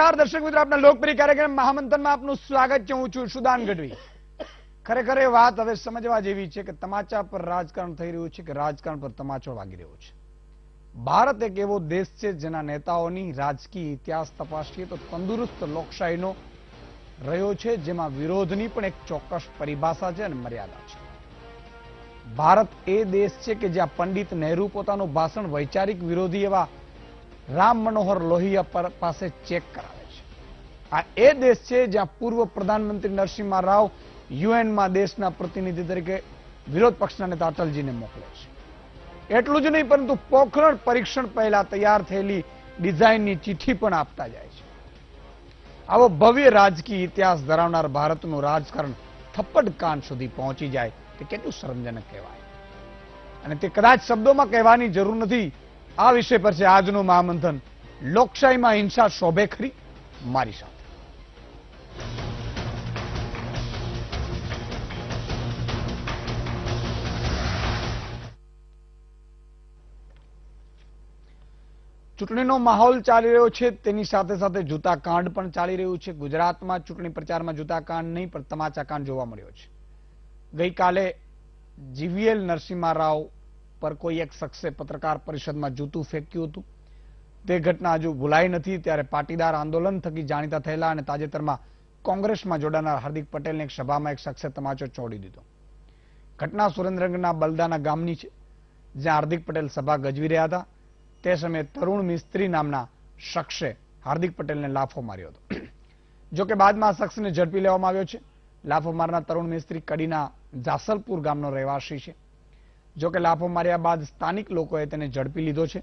નમસ્કાર દર્શક મિત્રો, આપના લોકપ્રિય કાર્યક્રમ મહામંથનમાં આપનું સ્વાગત છે. હું છું સુદાન ગઢવી. ખરેખર એ વાત હવે સમજવા જેવી છે કે તમાચા પર રાજકારણ થઈ રહ્યું છે કે રાજકારણ પર તમાચો વાગી રહ્યો છે. ભારત એક એવો દેશ છે જેના નેતાઓની રાજકીય ઇતિહાસ તપાસીએ તો તંદુરસ્ત લોકશાહીનો રહ્યો છે, જેમાં વિરોધની પણ એક ચોક્કસ પરિભાષા છે અને મર્યાદા છે. ભારત એ દેશ છે કે જ્યાં પંડિત નહેરુ પોતાનું ભાષણ વૈચારિક વિરોધી એવા રામ મનોહર લોહિયા પાસે ચેક કરાવે છે. આ એ દેશ છે જ્યાં પૂર્વ પ્રધાનમંત્રી નરસિંહ રાવ યુએનમાં દેશના પ્રતિનિધિ તરીકે વિરોધ પક્ષના નેતા અટલજીને મોકલે છે. એટલું જ નહીં, પરંતુ પોખરણ પરીક્ષણ પહેલા તૈયાર થયેલી ડિઝાઇનની ચિઠ્ઠી પણ આપતા જાય છે. આવો ભવ્ય રાજકીય ઇતિહાસ ધરાવનાર ભારતનું રાજકારણ થપ્પડ કાન સુધી પહોંચી જાય તે કેટલું શરમજનક કહેવાય. અને તે કદાચ શબ્દોમાં કહેવાની જરૂર નથી. આ વિષય પર છે આજનું મહામંથન. લોકશાહીમાં હિંસા શોભે ખરી? મારી સાથે ચૂંટણીનો માહોલ ચાલી રહ્યો છે, તેની સાથે સાથે જૂતા કાંડ પણ ચાલી રહ્યું છે. ગુજરાતમાં ચૂંટણી પ્રચારમાં જૂતા કાંડ નહીં પણ તમાચા કાંડ જોવા મળ્યો છે. ગઈકાલે જીવીએલ નરસિંહ રાવ પર કોઈ એક શખ્સે પત્રકાર પરિષદમાં જૂતું ફેંક્યું હતું. તે ઘટના હજુ ભૂલાઈ નથી. ત્યારે પાટીદાર આંદોલન થકી જાણીતા થયેલા અને તાજેતરમાં કોંગ્રેસમાં જોડાનાર હાર્દિક પટેલની એક સભામાં એક શખ્સે તમાચો ચોડી દીધો. ઘટના સુરેન્દ્રનગરના બલદાના ગામની છે, જ્યાં હાર્દિક પટેલ સભા ગજવી રહ્યા હતા. તે સમયે તરુણ મિસ્ત્રી નામના શખ્સે હાર્દિક પટેલને લાફો માર્યો હતો. જોકે બાદમાં આ શખ્સને ઝડપી લેવામાં આવ્યો છે. લાફો મારનાર તરુણ મિસ્ત્રી કડીના જાસલપુર ગામનો રહેવાસી છે. જોકે લાફો માર્યા બાદ સ્થાનિક લોકોએ તેને ઝડપી લીધો છે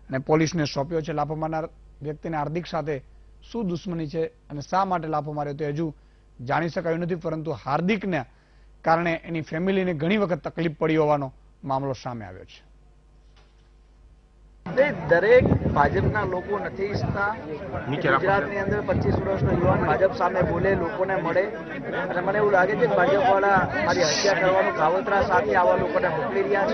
અને પોલીસને સોંપ્યો છે. લાફો મારનાર વ્યક્તિને હાર્દિક સાથે શું દુશ્મની છે અને શા માટે લાફો માર્યો તે હજુ જાણી શકાયું નથી, પરંતુ હાર્દિકને કારણે એની ફેમિલીને ઘણી વખત તકલીફ પડી હોવાનો મામલો સામે આવ્યો છે. દરેક ભાજપના લોકો નથી ઈચ્છતા ગુજરાતની અંદર 25 વર્ષનો યુવાન ભાજપ સામે બોલે, લોકોને મળે. અને મને એવું લાગે છે કે ભાજપ વાળા મારી હત્યા કરવાનું કાવતરા સાથે આવા લોકોને મોકલી રહ્યા છે.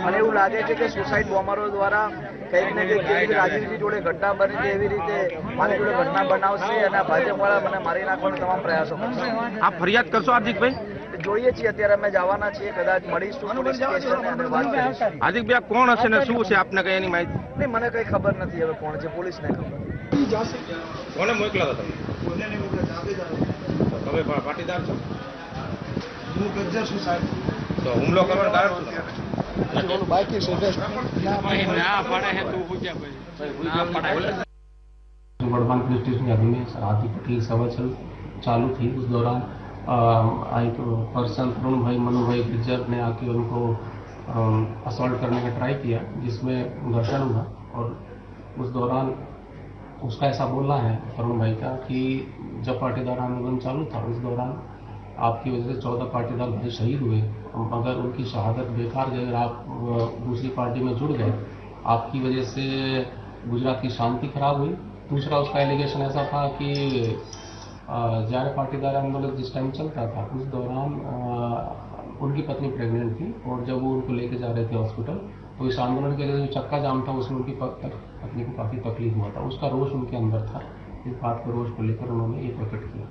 મને એવું લાગે છે કે સુસાઇડ બોમ્બરો દ્વારા કંઈક ને કંઈક એવી રાજનીતિ જોડે ઘટના બની છે, એવી રીતે મારી જોડે ઘટના બનાવશે અને ભાજપ વાળા મને મારી નાખવાનો તમામ પ્રયાસો કરશે. આપ ફરિયાદ કરશો હાર્દિકભાઈ? જોઈએ છીએ, અત્યારે અમે જવાના છીએ, કદાચ મળીશું પોલીસ સ્ટેશને અને વાત કરીશું. હાર્દિકભાઈ આ કોણ હશે ને શું છે, આપને કઈ એની માહિતી? નહીં, મને કઈ ખબર નથી હવે કોણ છે, પોલીસને ખબર. કોને મોકલા હતા તમે? તમે પાટીદાર છો? હું ગજ્જર છું સાહેબ. તો હુમલો કરવાનું કારણ શું? બાકી वर्धमान पुलिस स्टेशन के अधीन में हार्दिक पटेल सभा चालू थी. उस दौरान एक पर्सन तरुण भाई मनु भाई गुज्जर ने आके उनको असॉल्ट करने का ट्राई किया, जिसमें घर्षण हुआ. और उस दौरान उसका ऐसा बोलना है तरुण भाई का कि जब पाटीदार आंदोलन चालू था उस दौरान आपकी वजह से 14 पाटीदार भाई शहीद हुए. अगर उनकी शहादत बेकार गई, अगर आप दूसरी पार्टी में जुड़ गए, आपकी वजह से गुजरात की शांति खराब हुई. दूसरा उसका एलिगेशन ऐसा था कि જ્યારે पाटीदार आंदोलन जिस टाइम चलता था उस दौरान उनकी पत्नी प्रेग्नेंट थी और जब वो उनको लेके जा रहे थे हॉस्पिटल तो इस आंदोलन के लिए जो चक्का जाम था उसमें उनकी पत्नी को काफ़ी तकलीफ हुआ था. उसका रोष उनके अंदर था. इस बात को रोष को लेकर उन्होंने ये प्रकट किया.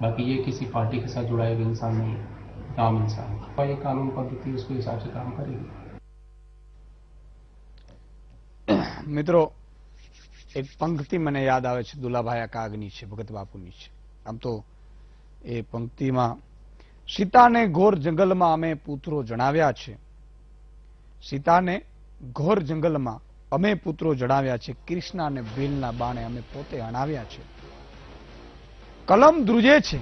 बाकी ये किसी पार्टी के साथ जुड़ा हुआ इंसान नहीं है, आम इंसान है. ये कानून पद्धति उसके हिसाब से काम करेगी. મિત્રો, એક પંક્તિ મને યાદ આવે છે, દુલાભાઈ કાગની છે, ભગત બાપુની છે. આમ તો એ પંક્તિમાં સીતાને ઘોર જંગલમાં અમે પુત્રો જણાવ્યા છે, સીતાને ઘોર જંગલમાં અમે પુત્રો જણાવ્યા છે, કૃષ્ણને ભીલના બાણે અમે પોતે હણાવ્યા છે. કલમ ધ્રુજે છે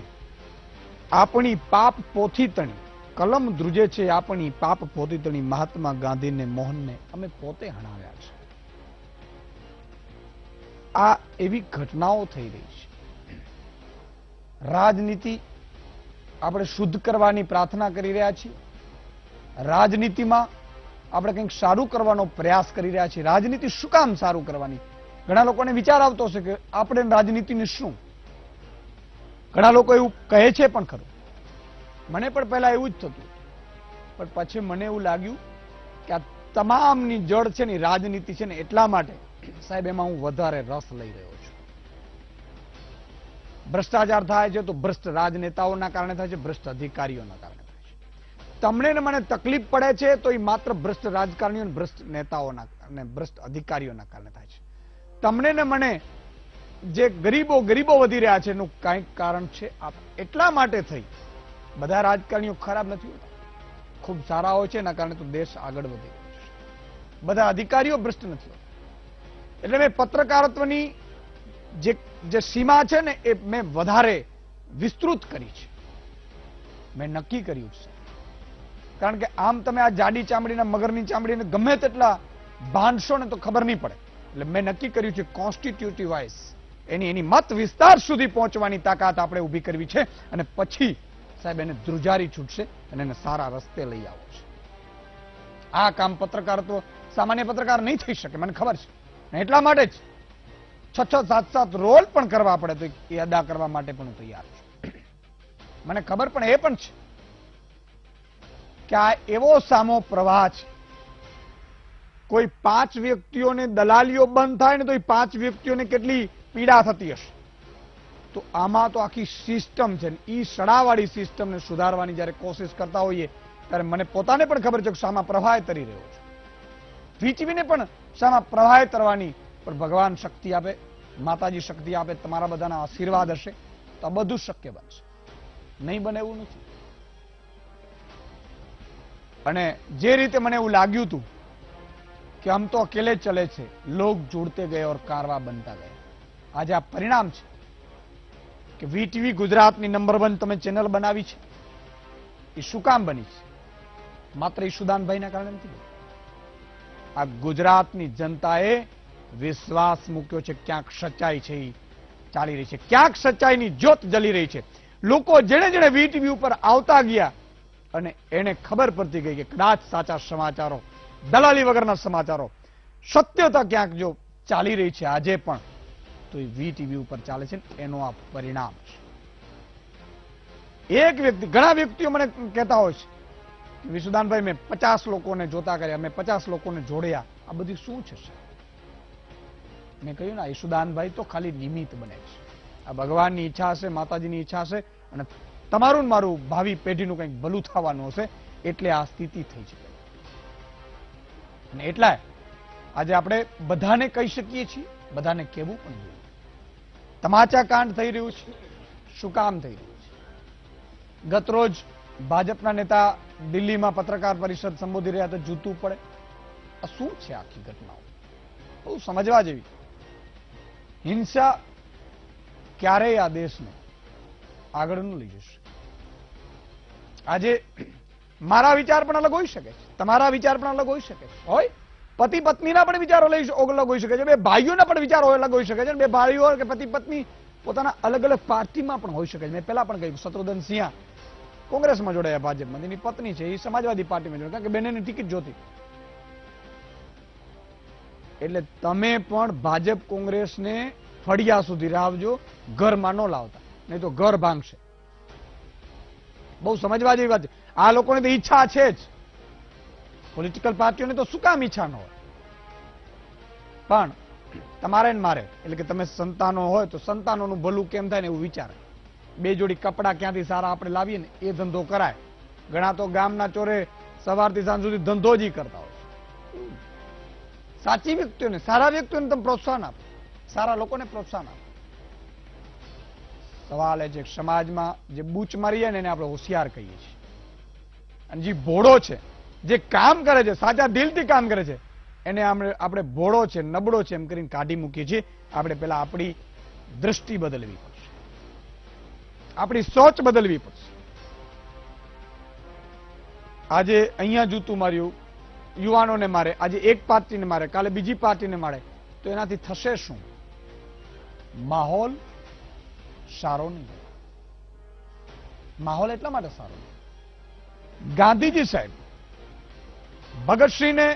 આપણી પાપ પોથી તણી, કલમ ધ્રુજે છે આપણી પાપ પોથી તણી, મહાત્મા ગાંધીને મોહનને અમે પોતે હણાવ્યા છે. આ એવી ઘટનાઓ થઈ રહી છે. રાજનીતિ આપણે શુદ્ધ કરવાની પ્રાર્થના કરી રહ્યા છીએ. રાજનીતિમાં આપણે કંઈક સારું કરવાનો પ્રયાસ કરી રહ્યા છીએ. રાજનીતિ શું કામ સારું કરવાની? ઘણા લોકોને વિચાર આવતો હશે કે આપણે રાજનીતિને શું. ઘણા લોકો એવું કહે છે પણ ખરું. મને પણ પહેલા એવું જ થતું, પણ પછી મને એવું લાગ્યું કે આ તમામની જડ છે ને રાજનીતિ છે ને, એટલા માટે સાહેબ એમાં હું વધારે રસ લઈ રહ્યો છું. ભ્રષ્ટાચાર થાય છે તો ભ્રષ્ટ રાજનેતાઓના કારણે થાય છે, ભ્રષ્ટ અધિકારીઓના કારણે થાય છે. તમને ને મને તકલીફ પડે છે તો એ માત્ર ભ્રષ્ટ રાજકારણીઓ અને ભ્રષ્ટ નેતાઓના અને ભ્રષ્ટ અધિકારીઓના કારણે થાય છે. તમને ને મને જે ગરીબો વધી રહ્યા છે એનું કંઈક કારણ છે. એટલા માટે થઈ બધા રાજકારણીઓ ખરાબ નથી હોતા, ખૂબ સારા હોય છે, એના કારણે તો દેશ આગળ વધી રહ્યો છે. બધા અધિકારીઓ ભ્રષ્ટ નથી હોતા. એટલે મેં પત્રકારત્વની જે સીમા છે ને એ મેં વધારે વિસ્તૃત કરી છે, મેં નક્કી કર્યું છે. કારણ કે આમ તમે આ જાડી ચામડીના મગરની ચામડીને ગમે તેટલા બાંધશો ને તો ખબર નહીં પડે. એટલે મેં નક્કી કર્યું છે કોન્સ્ટિટ્યુટિવ વાઇઝ એની મત વિસ્તાર સુધી પહોંચવાની તાકાત આપણે ઊભી કરવી છે, અને પછી સાહેબ એને ધ્રુજારી છૂટશે અને એને સારા રસ્તે લઈ આવવું છે. આ કામ પત્રકારત્વ સામાન્ય પત્રકાર નહીં થઈ શકે, મને ખબર છે. અને એટલા માટે જ 6-7 રોલ પણ કરવા પડે તો એ અદા કરવા માટે પણ હું તૈયાર છું. મને ખબર પણ એ પણ છે કે આ એવો સામો પ્રવાહ છે. કોઈ 5 વ્યક્તિઓને દલાલીઓ બંધ થાય ને તો એ 5 વ્યક્તિઓને કેટલી પીડા થતી હશે. તો આમાં તો આખી સિસ્ટમ છે ને એ સડાવાળી સિસ્ટમને સુધારવાની જ્યારે કોશિશ કરતા હોઈએ ત્યારે મને પોતાને પણ ખબર છે કે સામા પ્રવાહ તરી રહ્યો છે. વીંચવીને પણ સામા પ્રવાહ તરવાની પણ ભગવાન શક્તિ આપે, માતાજી શક્તિ આપે, તમારા બધાના આશીર્વાદ હશે તો આ બધું શક્ય બનશે. નહીં બને એવું નથી. અને જે રીતે મને એવું લાગ્યું હતું કે હમ તો અકેલે ચલે છે, લોગ जुड़ते गए और कारवा बनता गया. આજે આ પરિણામ છે કે વીટીવી ગુજરાતની નંબર 1 તમે ચેનલ બનાવી છે. એ શું કામ બની છે? માત્ર ઈશુદાનભાઈના કારણે નથી. આ ગુજરાતની જનતાએ વિશ્વાસ મૂક્યો છે. ક્યાંક સચ્ચાઈ છે એ ચાલી રહી છે, ક્યાંક સચ્ચાઈની જ્યોત જલી રહી છે. લોકો જેણે જેણે વીટીવી ઉપર આવતા ગયા અને એને ખબર પડતી ગઈ કે કદાચ સાચા સમાચારો, દલાલી વગરના સમાચારો, સત્યતા ક્યાંક જો ચાલી રહી છે આજે પણ તો એ વીટીવી ઉપર ચાલે છે. એનો આ પરિણામ છે. એક વ્યક્તિ, ઘણા વ્યક્તિઓ મને કહેતા હોય છે કે વિશુદાનભાઈ મેં 50 લોકોને જોતા કર્યા, મેં 50 લોકોને જોડ્યા, આ બધી શું છે? મેં કહ્યું ને, ઈશુદાનભાઈ તો ખાલી નિમિત્ત બને છે. આ ભગવાનની ઈચ્છા હશે, માતાજીની ઈચ્છા હશે અને તમારું ને મારું ભાવિ પેઢીનું કંઈક ભલું થવાનું હશે એટલે આ સ્થિતિ થઈ છે. અને એટલા આજે આપણે બધાને કહી શકીએ છીએ, બધાને કહેવું પણ જોઈએ. તમાચા કાંડ થઈ રહ્યું છે. શું કામ થઈ રહ્યું છે? ગત રોજ ભાજપના નેતા દિલ્હીમાં પત્રકાર પરિષદ સંબોધી રહ્યા હતા, જૂતું પડે. આ શું છે? આખી ઘટનાઓ બહુ સમજવા જેવી. હિંસા ક્યારેય આ દેશને આગળ ન લઈ જશે. આજે મારા વિચાર પણ અલગ હોઈ શકે છે, તમારા વિચાર પણ અલગ હોઈ શકે છે. હોય પતિ પત્નીના પણ વિચારો અલગ હોઈ શકે છે, બે ભાઈઓના પણ વિચારો અલગ હોઈ શકે છે, બે ભાઈઓ કે પતિ પત્ની પોતાના અલગ અલગ પાર્ટીમાં પણ હોઈ શકે છે. મેં પહેલા પણ કહ્યું, શત્રુઘ્ન સિંહા કોંગ્રેસમાં જોડાયા, ભાજપમાં, એની પત્ની છે એ સમાજવાદી પાર્ટીમાં જોડાયા, કારણ કે બંનેની ટિકિટ જોતી. એટલે તમે પણ ભાજપ કોંગ્રેસને ફળિયા સુધી લાવજો, ઘરમાં ન લાવતા, નહીં તો ઘર ભાંગશે. બહુ સમજવા જેવી વાત છે. આ લોકોને તો ઈચ્છા છે જ, પોલિટિકલ પાર્ટીઓને તો શું કામ ઈચ્છા ન હોય, પણ તમારે ને મારે, એટલે કે તમે સંતાનો હોય તો સંતાનોનું ભલું કેમ થાય ને એવું વિચારે. 2 જોડી કપડા ક્યાંથી સારા આપણે લાવીએ ને એ ધંધો કરાય. ઘણા તો ગામના ચોરે સવારથી સાંજ સુધી ધંધો જ કરતા હોય. સાચી વ્યક્તિઓને, સારા વ્યક્તિઓને તમે પ્રોત્સાહન આપો, સારા લોકોને પ્રોત્સાહન આપો. સવાલ એ છે કે સમાજમાં જે બૂચ મારીએ ને એને આપણે હોશિયાર કહીએ છીએ, અને જે ભોળો છે, જે કામ કરે છે, સાચા દિલથી કામ કરે છે, એને આપણે ભોળો છે, નબળો છે એમ કરીને કાઢી મૂકીએ છીએ. આપણે પેલા આપણી દ્રષ્ટિ બદલવી પડશે, આપણી સોચ બદલવી પડશે. આજે અહીંયા જૂતું માર્યું, યુવાનોને મારે, આજે એક પાર્ટીને મારે, કાલે બીજી પાર્ટીને મારે, તો એનાથી થશે શું? માહોલ સારો નહીં. માહોલ એટલા માટે સારો નહીં. ગાંધીજી સાહેબ, ભગતસિંહને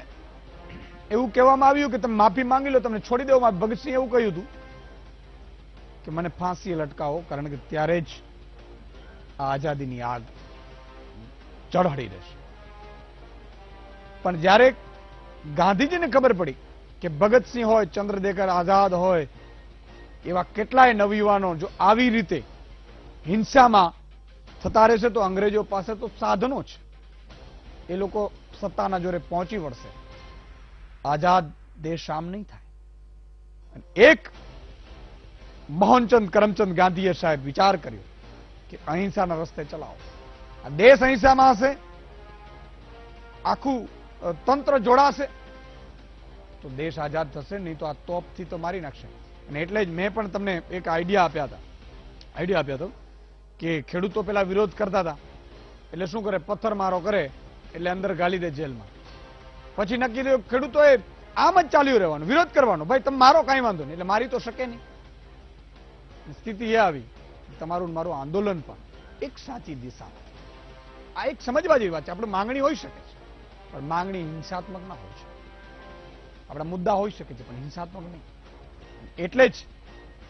એવું કહેવામાં આવ્યું કે તમે માફી માંગી લો, તમને છોડી દેવામાં. ભગતસિંહ એવું કહ્યું હતું કે મને ફાંસીએ લટકાવો, કારણ કે ત્યારે જ આ આઝાદીની આગ ચઢહળી રહેશે. પણ જ્યારે ગાંધીજીને ખબર પડી કે ભગતસિંહ હોય, ચંદ્રશેખર આઝાદ હોય, એવા કેટલાય નવયુવાનો જો આવી રીતે હિંસામાં થતા રહેશે તો અંગ્રેજો પાસે તો સાધનો છે, એ લોકો સત્તાના જોરે પહોંચી વળશે. આઝાદ દેશ આમ નહીં થાય. અને એક મોહનચંદ કરમચંદ ગાંધીએ સાહેબ વિચાર કર્યો કે અહિંસાના રસ્તે ચલાવો. આ દેશ અહિંસામાં હશે, આખું તંત્ર જોડાશે તો દેશ આઝાદ થશે, નહીં તો આ તોપથી તો મારી નાખશે. અને એટલે જ મેં પણ તમને એક આઈડિયા આપ્યા હતો કે ખેડૂતો પેલા વિરોધ કરતા હતા એટલે શું કરે, પથ્થર મારો કરે એટલે અંદર ગાલી દે જેલમાં. પછી નક્કી થયું ખેડૂતોએ આમ જ ચાલ્યું રહેવાનું, વિરોધ કરવાનો, ભાઈ તમે મારો કાંઈ વાંધો નહીં, એટલે મારી તો શકે નહીં. સ્થિતિ એ આવી તમારું મારું આંદોલન પણ એક સાચી દિશામાં. આ એક સમજવા જેવી વાત છે. આપણે માંગણી હોઈ શકે છે પણ માંગણી હિંસાત્મક ના હોય છે. આપણા મુદ્દા હોઈ શકે છે પણ હિંસાત્મક નહીં. એટલે જ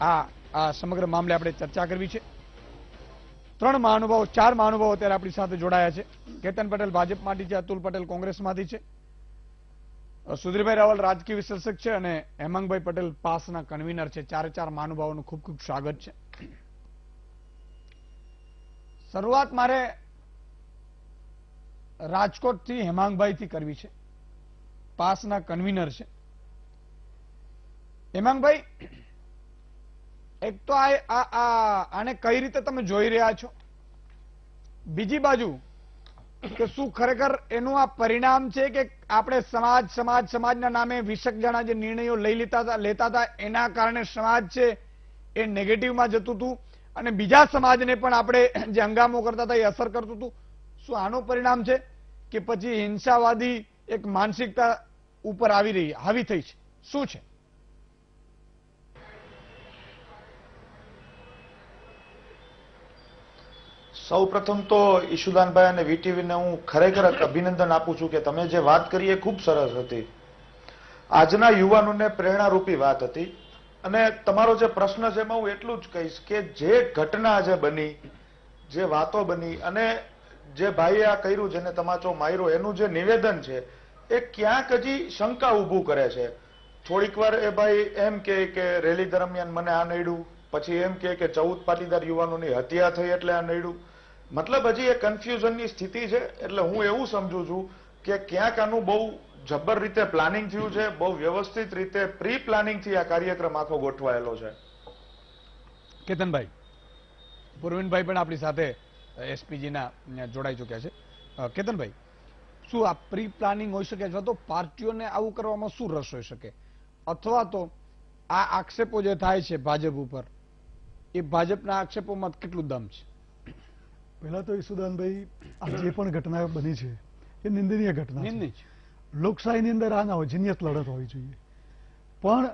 આ સમગ્ર મામલે આપણે ચર્ચા કરવી છે. 4 મહાનુભાવો અત્યારે આપણી સાથે જોડાયા છે. કેતન પટેલ ભાજપમાંથી છે, અતુલ પટેલ કોંગ્રેસમાંથી છે, સુધીરભાઈ રાવલ રાજકીય વિશ્લેષક છે અને હેમાંગભાઈ પટેલ પાસના કન્વીનર છે. 4 મહાનુભાવોનું ખૂબ ખૂબ સ્વાગત છે. શરૂઆત મારે રાજકોટથી હેમાંગભાઈથી કરવી છે, પાસના કન્વીનર છે. હેમાંગભાઈ, એક તો આને કઈ રીતે તમે જોઈ રહ્યા છો, બીજી બાજુ કે શું ખરેખર એનું આ પરિણામ છે કે આપણે સમાજના નામે વિષકજણા જે નિર્ણયો લેતા હતા એના કારણે સમાજ છે એ નેગેટિવમાં જતું હતું અને બીજા સમાજને પણ આપણે જે હંગામો કરતા હતા એ અસર કરતું હતું. શું આનું પરિણામ છે કે પછી હિંસાવાદી એક માનસિકતા ઉપર હાવી થઈ છે, શું છે? સૌ પ્રથમ તો ઈશુદાનભાઈ અને વીટીવીને હું ખરેખર અભિનંદન આપું છું કે તમે જે વાત કરી એ ખૂબ સરસ હતી. આજના યુવાનોને પ્રેરણારૂપી વાત હતી. અને તમારો જે પ્રશ્ન છે એમાં હું એટલું જ કહીશ કે જે ઘટના જે બની, જે વાતો બની અને જે ભાઈએ આ કર્યું, જેને તમાચો માર્યો, એનું જે નિવેદન છે એ ક્યાંક હજી શંકા ઊભું કરે છે. થોડીક વાર એ ભાઈ એમ કે રેલી દરમિયાન મને આ નડ્યું, પછી એમ કે 14 પાટીદાર યુવાનોની હત્યા થઈ એટલે આ નડ્યું. મતલબ હજી એ કન્ફ્યુઝનની સ્થિતિ છે. એટલે હું એવું સમજુ છું કે ક્યાંક આનું બહુ જબ્બર રીતે પ્લાનિંગ થયું છે, બહુ વ્યવસ્થિત રીતે પ્રી પ્લાનિંગથી આ કાર્યક્રમ આખો ગોઠવાયેલો છે. કેતનભાઈ, પૂર્વિનભાઈ પણ આપણી સાથે એસપીજીના જોડાઈ ચુક્યા છે. કેતનભાઈ, શું આ પ્રી પ્લાનિંગ હોઈ શકે અથવા તો પાર્ટીઓને આવું કરવામાં શું રસ હોઈ શકે, અથવા તો આ આક્ષેપો જે થાય છે ભાજપ ઉપર એ ભાજપના આક્ષેપોમાં કેટલું દમ છે? પહેલા તો ઈશુદાનભાઈ, આ જે પણ ઘટના બની છે એ નિંદનીય ઘટના છે. લોકશાહીની અંદર આ ના હોય, જીનિયત લડત હોવી જોઈએ. પણ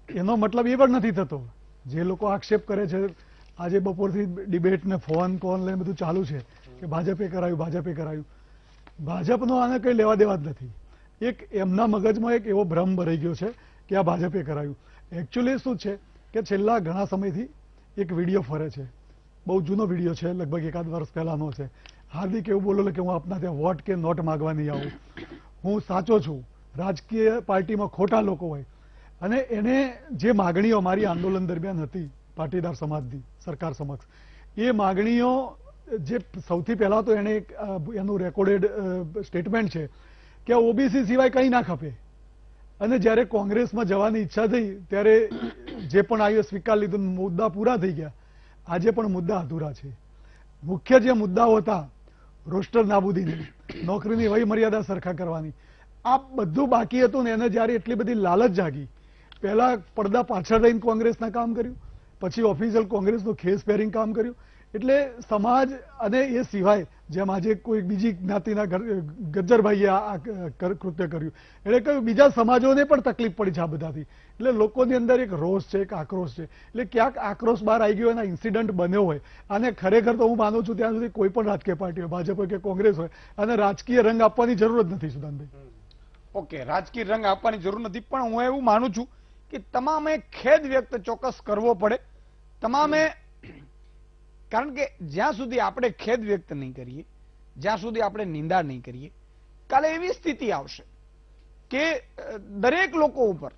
એનો મતલબ એ પણ નથી થતો જે લોકો આક્ષેપ કરે છે, આજે બપોરથી ડિબેટ ને ફોન કોલ ને બધું ચાલુ છે કે ભાજપે કરાયું. ભાજપનો આને કઈ લેવા દેવા જ નથી. એક એમના મગજમાં એક એવો ભ્રમ ભરાઈ ગયો છે કે આ ભાજપે કરાયું. એકચ્યુઅલી શું છે કે છેલ્લા ઘણા સમયથી એક વિડીયો ફરે છે, બહુ જૂનો વિડીયો છે, લગભગ 1 વર્ષ પહેલાનો છે. હાર્દિક એવું બોલેલો કે હું આપના ત્યાં વોટ કે નોટ માંગવા નહીં આવું, હું સાચો છું. રાજકીય પાર્ટીમાં ખોટા લોકો હોય અને એને જે માગણીઓ મારી આંદોલન દરમિયાન હતી પાટીદાર સમાજની સરકાર સમક્ષ, એ માગણીઓ જે સૌથી પહેલા તો એને એનું રેકોર્ડેડ સ્ટેટમેન્ટ છે કે ઓબીસી સિવાય કંઈ ના ખપે. અને જ્યારે કોંગ્રેસમાં જવાની ઈચ્છા થઈ ત્યારે જે પણ આવ્યું સ્વીકાર લીધું, મુદ્દા પૂરા થઈ ગયા. આજે પણ મુદ્દા અધૂરા છે. મુખ્ય જે મુદ્દાઓ હતા, રોસ્ટર નાબૂદીની, નોકરીની વય મર્યાદા સરખા કરવાની, આ બધું બાકી હતું ને એને જ્યારે એટલી બધી લાલચ જાગી, પહેલા પડદા પાછળ રહીને કોંગ્રેસના કામ કર્યું, પછી ઓફિશિયલ કોંગ્રેસનું ખેસ પહેરીને કામ કર્યું. એટલે સમાજ અને એ સિવાય જેમ આજે કોઈ બીજી જ્ઞાતિના ગજ્જરભાઈએ આ કૃત્ય કર્યું, એટલે કહ્યું બીજા સમાજોને પણ તકલીફ પડી છે આ બધાથી. એટલે લોકોની અંદર એક રોષ છે, એક આક્રોશ છે. એટલે ક્યાંક આક્રોશ બહાર આવી ગયો, એના ઇન્સિડન્ટ બન્યો હોય. અને ખરેખર તો હું માનું છું ત્યાં સુધી કોઈ પણ રાજકીય પાર્ટી હોય, ભાજપ હોય કે કોંગ્રેસ હોય, અને રાજકીય રંગ આપવાની જરૂર જ નથી. સુદાનભાઈ, ઓકે, રાજકીય રંગ આપવાની જરૂર નથી, પણ હું એવું માનું છું કે તમામે ખેદ વ્યક્ત ચોક્કસ કરવો પડે. તમામે, કારણ કે જ્યાં સુધી આપણે ખેદ વ્યક્ત નહીં કરીએ, જ્યાં સુધી આપણે નિંદા નહીં કરીએ, કાલે એવી સ્થિતિ આવશે કે દરેક લોકો ઉપર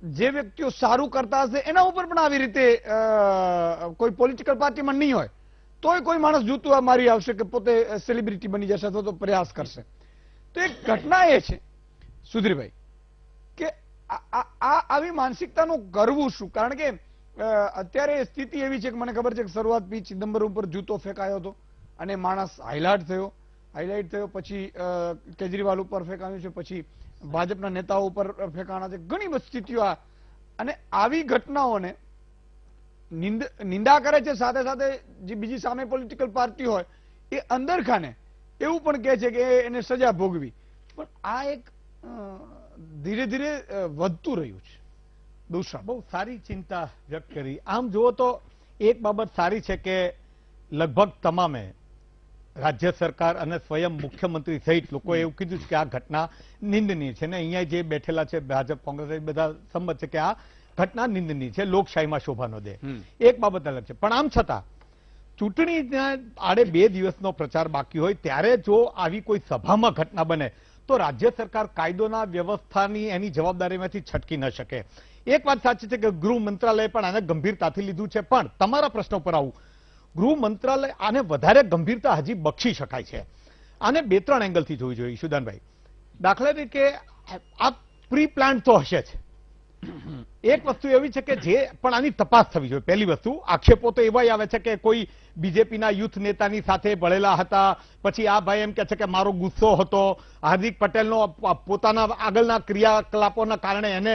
જે વ્યક્તિઓ સારું કરતા હશે એના ઉપર પણ આવી રીતે કોઈ પોલિટિકલ પાર્ટીમાં નહીં હોય તોય કોઈ માણસ જૂતું મારી આવશે કે પોતે સેલિબ્રિટી બની જશે અથવા તો પ્રયાસ કરશે. તો એક ઘટના એ છે સુધીરભાઈ કે આવી માનસિકતાનું કરવું શું? કારણ કે અત્યારે સ્થિતિ એવી છે કે મને ખબર છે કે શરૂઆત પી ચિદમ્બરમ ઉપર જૂતો ફેંકાયો હતો અને માણસ હાઇલાઇટ થયો, પછી કેજરીવાલ ઉપર ફેંકાયું છે, પછી ભાજપના નેતાઓ ઉપર ફેંકાણા છે, ઘણી બધી સ્થિતિઓ. અને આવી ઘટનાઓને નિંદા કરે છે, સાથે સાથે જે બીજી સામે પોલિટિકલ પાર્ટી હોય એ અંદર ખાને એવું પણ કહે છે કે એને સજા ભોગવી. પણ આ એક ધીરે ધીરે વધતું રહ્યું છે. દૂષણ બહુ સારી ચિંતા વ્યક્ત કરી. આમ જુઓ તો એક બાબત સારી છે કે લગભગ તમામે રાજ્ય સરકાર અને સ્વયં મુખ્યમંત્રી સહિત લોકોએ એવું કીધું છે કે આ ઘટના નિંદનીય છે ને અહીંયા જે બેઠેલા છે ભાજપ કોંગ્રેસ બધા સંમત છે કે આ ઘટના નિંદનીય છે, લોકશાહીમાં શોભા ન દે. એક બાબત અલગ છે. પણ આમ છતાં ચૂંટણીના આડે 2 દિવસનો પ્રચાર બાકી હોય ત્યારે જો આવી કોઈ સભામાં ઘટના બને તો રાજ્ય સરકાર કાયદોના વ્યવસ્થાની એની જવાબદારીમાંથી છટકી ન શકે. એક વાત સાચી છે કે ગૃહ મંત્રાલય પણ આને ગંભીરતાથી લીધું છે. પણ તમારા પ્રશ્નો પર આવું, ગૃહ મંત્રાલય આને વધારે ગંભીરતા હજી બક્ષી શકાય છે. આને 2-3 એંગલથી જોવી જોઈએ ઈશુદાનભાઈ. દાખલા તરીકે આ પ્રી પ્લાન તો હશે જ. એક વસ્તુ એવી છે કે જે પણ આની તપાસ થવી જોઈએ. પહેલી વસ્તુ, આક્ષેપો તો એવા આવે છે કે કોઈ બીજેપીના યુથ નેતાની સાથે ભળેલા હતા, પછી આ ભાઈ એમ કે છે કે મારો ગુસ્સો હતો, હાર્દિક પટેલનો પોતાના આગળના ક્રિયાકલાપોના કારણે એને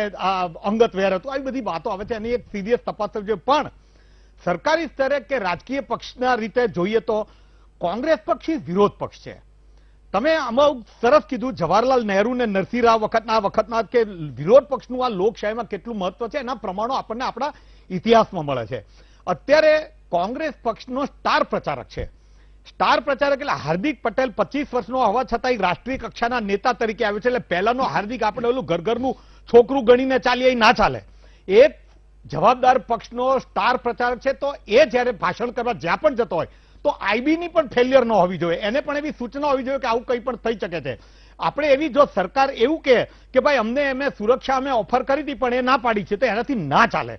અંગત વેર હતો, આવી બધી વાતો આવે છે. એની એક સિરિયસ તપાસ થવી જોઈએ. પણ સરકારી સ્તરે કે રાજકીય પક્ષના રીતે જોઈએ તો કોંગ્રેસ પક્ષ વિરોધ પક્ષ છે. તમે આમાં સરસ કીધું, જવાહરલાલ નહેરુ ને નરસિંહ રાવ વખતના કે વિરોધ પક્ષનું આ લોકશાહીમાં કેટલું મહત્વ છે એના પ્રમાણો આપણને આપણા ઇતિહાસમાં મળે છે. અત્યારે કોંગ્રેસ પક્ષનો સ્ટાર પ્રચારક છે. સ્ટાર પ્રચારક એટલે હાર્દિક પટેલ 25 વર્ષનો હોવા છતાં રાષ્ટ્રીય કક્ષાના નેતા તરીકે આવ્યો છે. એટલે પહેલાનો હાર્દિક આપણે ઓલું ઘરનું છોકરું ગણીને ચાલીએ ના ચાલે. એક જવાબદાર પક્ષનો સ્ટાર પ્રચારક છે. તો એ જ્યારે ભાષણ કરવા જ્યાં પણ જતો હોય તો આઈબીની પણ ફેલિયર ન હોવી જોઈએ, એને પણ એવી સૂચના હોવી જોઈએ કે આવું કંઈ પણ થઈ શકે છે. આપણે એવી જો સરકાર એવું કે ભાઈ અમને સુરક્ષા અમે ઓફર કરી હતી પણ એ ના પાડી છે તો એનાથી ના ચાલે.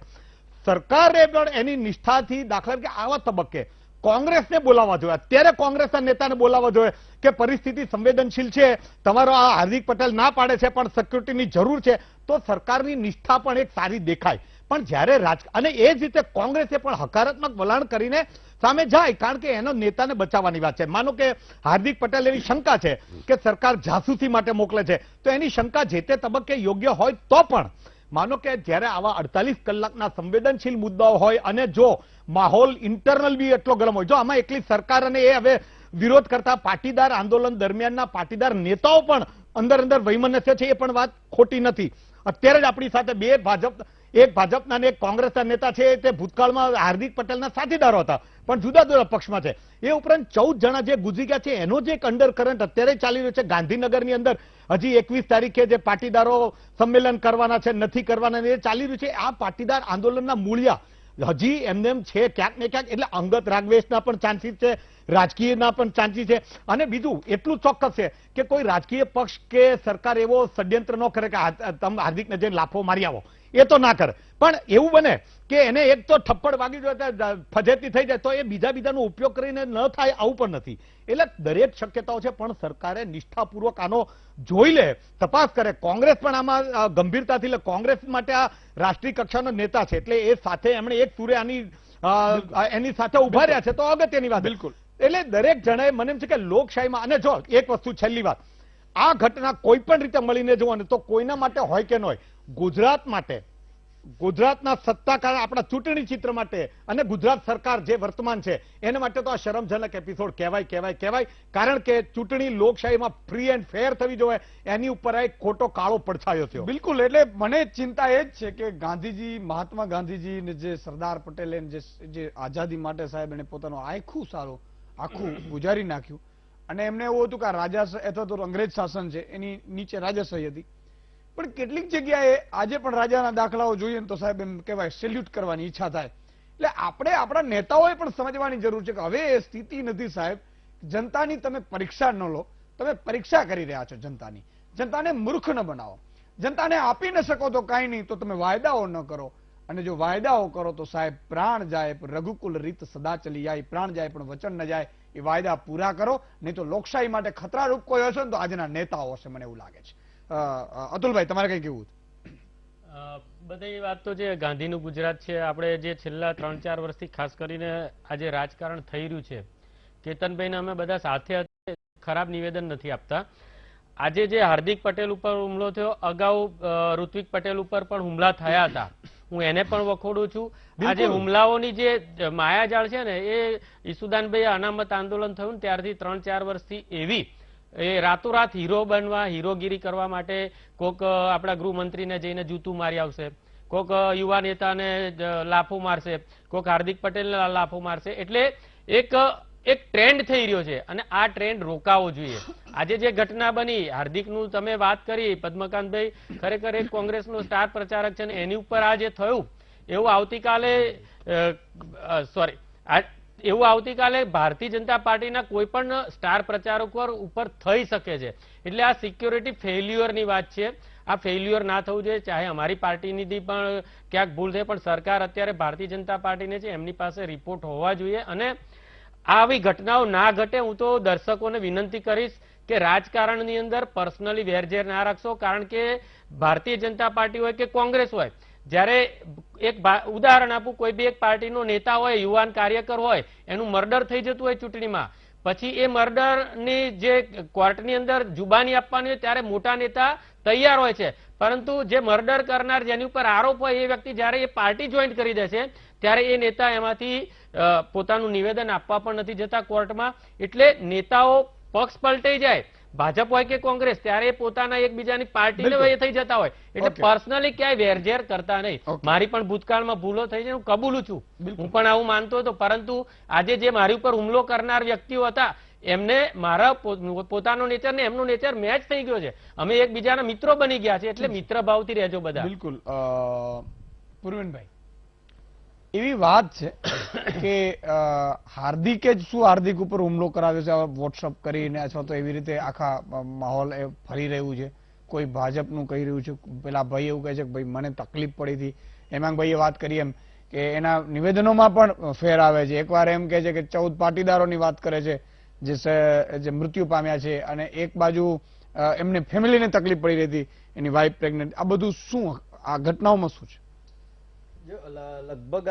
સરકારે પણ એની નિષ્ઠાથી, દાખલા કે આવા તબક્કે કોંગ્રેસને બોલાવવા જોઈએ. અત્યારે કોંગ્રેસના નેતાને બોલાવવા જોઈએ કે પરિસ્થિતિ સંવેદનશીલ છે, તમારો આ હાર્દિક પટેલ ના પાડે છે પણ સિક્યુરિટીની જરૂર છે, તો સરકારની નિષ્ઠા પણ એક સારી દેખાય. પણ જ્યારે અને એ જ રીતે કોંગ્રેસે પણ હકારાત્મક વલણ કરીને સામે જાય, કારણ કે એનો નેતાને બચાવવાની વાત છે. માનો કે હાર્દિક પટેલ એવી શંકા છે કે સરકાર જાસૂસી માટે મોકલે છે, તો એની શંકા જે તે તબક્કે યોગ્ય હોય તો પણ માનો કે જ્યારે આવા 48 કલાકના સંવેદનશીલ મુદ્દાઓ હોય અને જો માહોલ ઇન્ટરનલ બી એટલો ગરમ હોય, જો આમાં એકલી સરકાર અને એ હવે વિરોધ કરતા પાટીદાર આંદોલન દરમિયાનના પાટીદાર નેતાઓ પણ અંદર વૈમનસ્ય છે, એ પણ વાત ખોટી નથી. અત્યારે જ આપણી સાથે એક ભાજપના અને એક કોંગ્રેસના નેતા છે, તે ભૂતકાળમાં હાર્દિક પટેલના સાથીદારો હતા પણ જુદા જુદા પક્ષમાં છે. એ ઉપરાંત 14 જણા જે ગુજરી ગયા છે એનો જે એક અંડરકરન્ટ અત્યારે ચાલી રહ્યો છે ગાંધીનગરની અંદર, હજી 21 તારીખે જે પાટીદારો સંમેલન કરવાના છે નથી કરવાના એ ચાલી રહ્યું છે. આ પાટીદાર આંદોલનના મૂળિયા હજી એમ છે ક્યાંક ને ક્યાંક. એટલે અંગત રાગવેશના પણ ચાન્સીસ છે, રાજકીયના પણ ચાન્સીસ છે. અને બીજું એટલું ચોક્કસ છે કે કોઈ રાજકીય પક્ષ કે સરકાર એવો ષડયંત્ર ન કરે કે હાર્દિકને જઈને લાફો મારી આવો, એ તો ના કરે. પણ એવું બને કે એને એક તો થપ્પડ વાગી જાય, ફજેતી થઈ જાય, તો એ બીજાનો ઉપયોગ કરીને ન થાય, આવું પણ નથી. એટલે દરેક શક્યતાઓ છે. પણ સરકારે નિષ્ઠાપૂર્વક આનો જોઈ લે, તપાસ કરે. કોંગ્રેસ પણ આમાં ગંભીરતાથી લે. કોંગ્રેસ માટે આ રાષ્ટ્રીય કક્ષાનો નેતા છે, એટલે એ સાથે એમણે એક સૂરે એની સાથે ઉભા રહ્યા છે, તો અગત્યની વાત. બિલકુલ. એટલે દરેક જણાએ મને એમ છે કે લોકશાહીમાં, અને જો એક વસ્તુ છેલ્લી વાત, આ ઘટના કોઈ પણ રીતે મળીને જુઓ ને તો કોઈના માટે હોય કે ન હોય, ગુજરાત માટે, ગુજરાતના સત્તાકાર આપણા ચૂંટણી ચિત્ર માટે અને ગુજરાત સરકાર જે વર્તમાન છે એના માટે તો આ શરમજનક એપિસોડ કહેવાય. કારણ કે ચૂંટણી લોકશાહીમાં ફ્રી એન્ડ ફેર થવી જોઈએ, એની ઉપર એક ખોટો કાળો પડછાયો થયો. બિલકુલ. એટલે મને ચિંતા એ જ છે કે ગાંધીજી, મહાત્મા ગાંધીજી ને જે સરદાર પટેલે જે આઝાદી માટે સાહેબ એને પોતાનું આખું ગુજારી નાખ્યું. અને એમને એવું હતું કે આ રાજાશાહી અથવા તો અંગ્રેજ શાસન છે એની નીચે રાજાશાહી હતી. પણ કેટલીક જગ્યાએ આજે પણ રાજાના દાખલાઓ જોઈએ તો સાહેબ એમ કહેવાય સેલ્યુટ કરવાની ઈચ્છા થાય. એટલે આપણે આપણા નેતાઓએ પણ સમજવાની જરૂર છે કે હવે એ સ્થિતિ નથી સાહેબ. જનતાની તમે પરીક્ષા ન લો, તમે પરીક્ષા કરી રહ્યા છો જનતાની. જનતાને મૂર્ખ ન બનાવો. જનતાને આપી ન શકો તો કાંઈ નહીં, તો તમે વાયદાઓ ન કરો. અને જો વાયદાઓ કરો તો સાહેબ પ્રાણ જાય પણ રઘુકુલ રીત સદા ચલી જાય, પ્રાણ જાય પણ વચન ન જાય. એ વાયદા પૂરા કરો, નહીં તો લોકશાહી માટે ખતરારૂપ કોઈ હશે ને તો આજના નેતાઓ હશે, મને એવું લાગે છે. અતુલભાઈ, તમારે કઈ કેવું? બધી વાત તો જે ગાંધીનું ગુજરાત છે, આપણે જે છેલ્લા 3-4 વર્ષથી ખાસ કરીને આજે રાજકારણ થઈ રહ્યું છે, કેતનભાઈને અમે બધા સાથે ખરાબ નિવેદન નથી આપતા. આજે જે હાર્દિક પટેલ ઉપર હુમલો થયો, અગાઉ ઋત્વિક પટેલ ઉપર પણ હુમલા થયા હતા, હું એને પણ વખોડું છું. આજે હુમલાઓની જે માયાજાળ છે ને, એ ઈસુદાનભાઈ અનામત આંદોલન થયું ને ત્યારથી 3-4 વર્ષથી એવી એ રાતોરાત હીરો બનવા, હીરોગીરી કરવા માટે કોક આપણા ગૃહમંત્રીને જઈને જૂતું મારી આવશે, કોક યુવા નેતાને લાફો મારશે, કોક હાર્દિક પટેલને લાફો મારશે. એટલે એક ટ્રેન્ડ થઈ રહ્યો છે અને આ ટ્રેન્ડ રોકાવો જોઈએ. આજે જે ઘટના બની, હાર્દિકનું તમે વાત કરી, પદ્મકાંતભાઈ ખરેખર એક કોંગ્રેસનો સ્ટાર પ્રચારક છે ને એની ઉપર આ જે થયું, એવું આવતીકાલે ભારતીય જનતા પાર્ટીના કોઈ પણ સ્ટાર પ્રચારકો ઉપર થઈ શકે છે. એટલે આ સિક્યોરિટી ફેલ્યુઅરની વાત છે. આ ફેલ્યુઅર ના થવું જોઈએ. ચાહે અમારી પાર્ટીની પણ ક્યાંક ભૂલ થઈ, પણ સરકાર અત્યારે ભારતીય જનતા પાર્ટીને છે, એમની પાસે રિપોર્ટ હોવા જોઈએ અને આવી ઘટનાઓ ના ઘટે. હું તો દર્શકોને વિનંતી કરીશ કે રાજકારણની અંદર પર્સનલી વેરઝેર ના રાખશો, કારણ કે ભારતીય જનતા પાર્ટી હોય કે કોંગ્રેસ હોય, જ્યારે એક ઉદાહરણ આપું, કોઈ બી એક પાર્ટીનો નેતા હોય, યુવાન કાર્યકર હોય, એનું મર્ડર થઈ જતું હોય ચૂંટણીમાં, પછી એ મર્ડરની જે કોર્ટની અંદર જુબાની આપવાની હોય ત્યારે મોટા નેતા તૈયાર હોય છે, પરંતુ જે મર્ડર કરનાર, જેની ઉપર આરોપ હોય, એ વ્યક્તિ જ્યારે એ પાર્ટી જોઈન્ટ કરી દે છે ત્યારે એ નેતા એમાંથી પોતાનું નિવેદન આપવા પણ નથી જતા કોર્ટમાં. એટલે નેતાઓ પક્ષ પલટાઈ જાય, ભાજપ હોય કે કોંગ્રેસ, ત્યારે પોતાના એકબીજાની પાર્ટીને વયે થઈ જતા હોય. એટલે પર્સનલી ક્યાંય વેરઝેર કરતા નહીં. મારી પણ ભૂતકાળમાં ભૂલો થઈ છે, હું કબૂલું છું, હું પણ આવું માનતો હતો, પરંતુ આજે જે મારી ઉપર હુમલો કરનાર વ્યક્તિઓ હતા એમને મારા પોતાનો નેચર ને એમનો નેચર મેચ થઈ ગયો છે. અમે એકબીજાના મિત્રો બની ગયા છે. એટલે મિત્ર ભાવથી રહેજો બધા. બિલકુલ. પૂર્વેનભાઈ, એવી વાત છે કે હાર્દિકે જ શું હાર્દિક ઉપર હુમલો કરાવ્યો છે વોટ્સઅપ કરીને, અથવા તો એવી રીતે આખા માહોલ એ ફરી રહ્યું છે, કોઈ ભાજપનું કહી રહ્યું છે, પેલા ભાઈ એવું કહે છે કે ભાઈ મને તકલીફ પડી હતી. હેમાંગભાઈએ વાત કરી એમ કે એના નિવેદનોમાં પણ ફેર આવે છે. એકવાર એમ કહે છે કે 14 પાટીદારોની વાત કરે છે જે મૃત્યુ પામ્યા છે, અને એક બાજુ એમને ફેમિલીને તકલીફ પડી રહી હતી, એની વાઇફ પ્રેગ્નન્ટ. આ બધું શું, આ ઘટનાઓમાં શું છે? લગભગ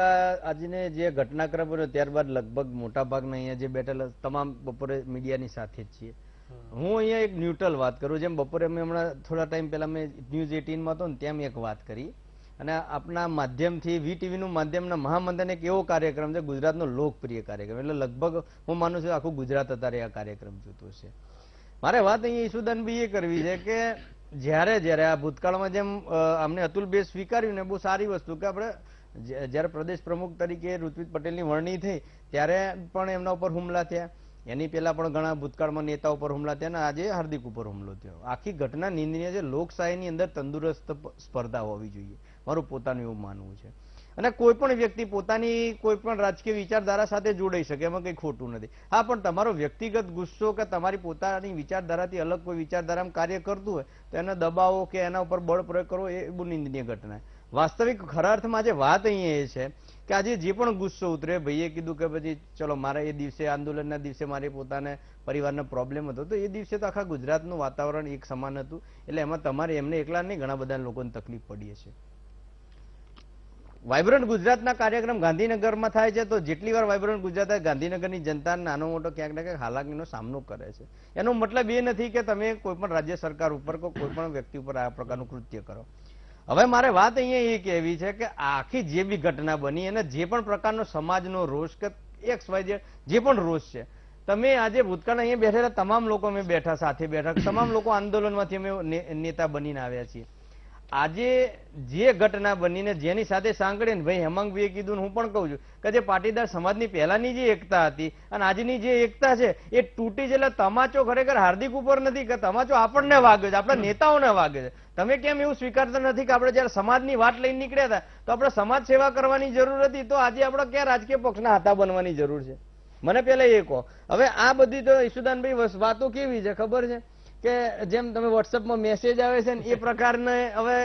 આજને જે ઘટનાક્રમ બન્યો ત્યારબાદ લગભગ મોટા ભાગના અહીંયા જે બેઠેલા તમામ બપોરે મીડિયાની સાથે જ છીએ. હું અહીંયા એક ન્યુટ્રલ વાત કરું. જેમ બપોરે અમે હમણાં થોડા ટાઈમ પહેલા મેં ન્યૂઝ 18માં હતો ને ત્યાં એક વાત કરી, અને આપણા માધ્યમથી વીટીવીનું માધ્યમના મહામંથન એક એવો કાર્યક્રમ છે, ગુજરાતનો લોકપ્રિય કાર્યક્રમ. એટલે લગભગ હું માનું છું આખું ગુજરાત અત્યારે આ કાર્યક્રમ જોતું છે. મારે વાત અહીંયા ઈસુદાનભાઈ એ કરવી છે કે જ્યારે આ ભૂતકાળમાં જેમ અમને અતુલભાઈ સ્વીકાર્યું ને, બહુ સારી વસ્તુ કે આપણે જ્યારે પ્રદેશ પ્રમુખ તરીકે ઋત્વિક પટેલની વરણી થઈ ત્યારે પણ એમના ઉપર હુમલા થયા, એની પહેલા પણ ઘણા ભૂતકાળમાં નેતા ઉપર હુમલા થયા, અને આજે હાર્દિક ઉપર હુમલો થયો. આખી ઘટના નિંદનીય છે. લોકશાહીની અંદર તંદુરસ્ત સ્પર્ધા હોવી જોઈએ, મારું પોતાનું એવું માનવું છે. અને કોઈ પણ વ્યક્તિ પોતાની કોઈ પણ રાજકીય વિચારધારા સાથે જોડાઈ શકે, એમાં કંઈ ખોટું નથી. હા, પણ તમારો વ્યક્તિગત ગુસ્સો કે તમારી પોતાની વિચારધારાથી અલગ કોઈ વિચારધારામાં કાર્ય કરતું હોય તો એને દબાવો કે એના ઉપર બળ પ્રયોગ કરવો એ બહુ નિંદનીય ઘટના. વાસ્તવિક ખરા અર્થમાં જે વાત અહીંયા એ છે કે આજે જે પણ ગુસ્સો ઉતરે, ભાઈએ કીધું કે પછી ચલો મારા એ દિવસે આંદોલનના દિવસે મારે પોતાને પરિવારનો પ્રોબ્લેમ હતો, તો એ દિવસે તો આખા ગુજરાતનું વાતાવરણ એક સમાન હતું. એટલે એમાં તમારે એમને એકલા નહીં, ઘણા બધા લોકોને તકલીફ પડી છે. વાઇબ્રન્ટ ગુજરાતના કાર્યક્રમ ગાંધીનગરમાં થાય છે, તો જેટલી વાર વાઇબ્રન્ટ ગુજરાત ગાંધીનગરની જનતા નાનો મોટો ક્યાંક ને ક્યાંક હાલાકીનો સામનો કરે છે. એનો મતલબ એ નથી કે તમે કોઈ પણ રાજ્ય સરકાર ઉપર કે કોઈ પણ વ્યક્તિ ઉપર આ પ્રકારનું કૃત્ય કરો. હવે મારે વાત અહીંયા એ કહેવી છે કે આખી જે બી ઘટના બની અને જે પણ પ્રકારનો સમાજનો રોષ કે XYZ જે પણ રોષ છે, તમે આજે ભૂતકાળ અહીંયા બેઠેલા તમામ લોકો અમે બેઠા, સાથે બેઠા, તમામ લોકો આંદોલનમાંથી અમે નેતા બનીને આવ્યા છીએ. આજે જે ઘટના બનીને જેની સાથે સાંકળે ને, ભાઈ હેમાંગભાઈએ કીધું, હું પણ કહું છું કે જે પાટીદાર સમાજની પહેલાની જે એકતા હતી અને આજની જે એકતા છે એ તૂટી છે. એટલે તમાચો ખરેખર હાર્દિક ઉપર નથી કે તમાચો આપણને વાગ્યો છે, આપણા નેતાઓને વાગે છે. તમે કેમ એવું સ્વીકારતા નથી કે આપણે જયારે સમાજની વાત લઈને નીકળ્યા હતા તો આપણે સમાજ સેવા કરવાની જરૂર હતી, તો આજે આપણે ક્યાં રાજકીય પક્ષના હાથા બનવાની જરૂર છે? મને પેલા એ કહો. હવે આ બધી તો ઈસુદાનભાઈ વાતો કેવી છે ખબર છે કે જેમ તમે વોટ્સઅપમાં મેસેજ આવે છે ને એ પ્રકારને હવે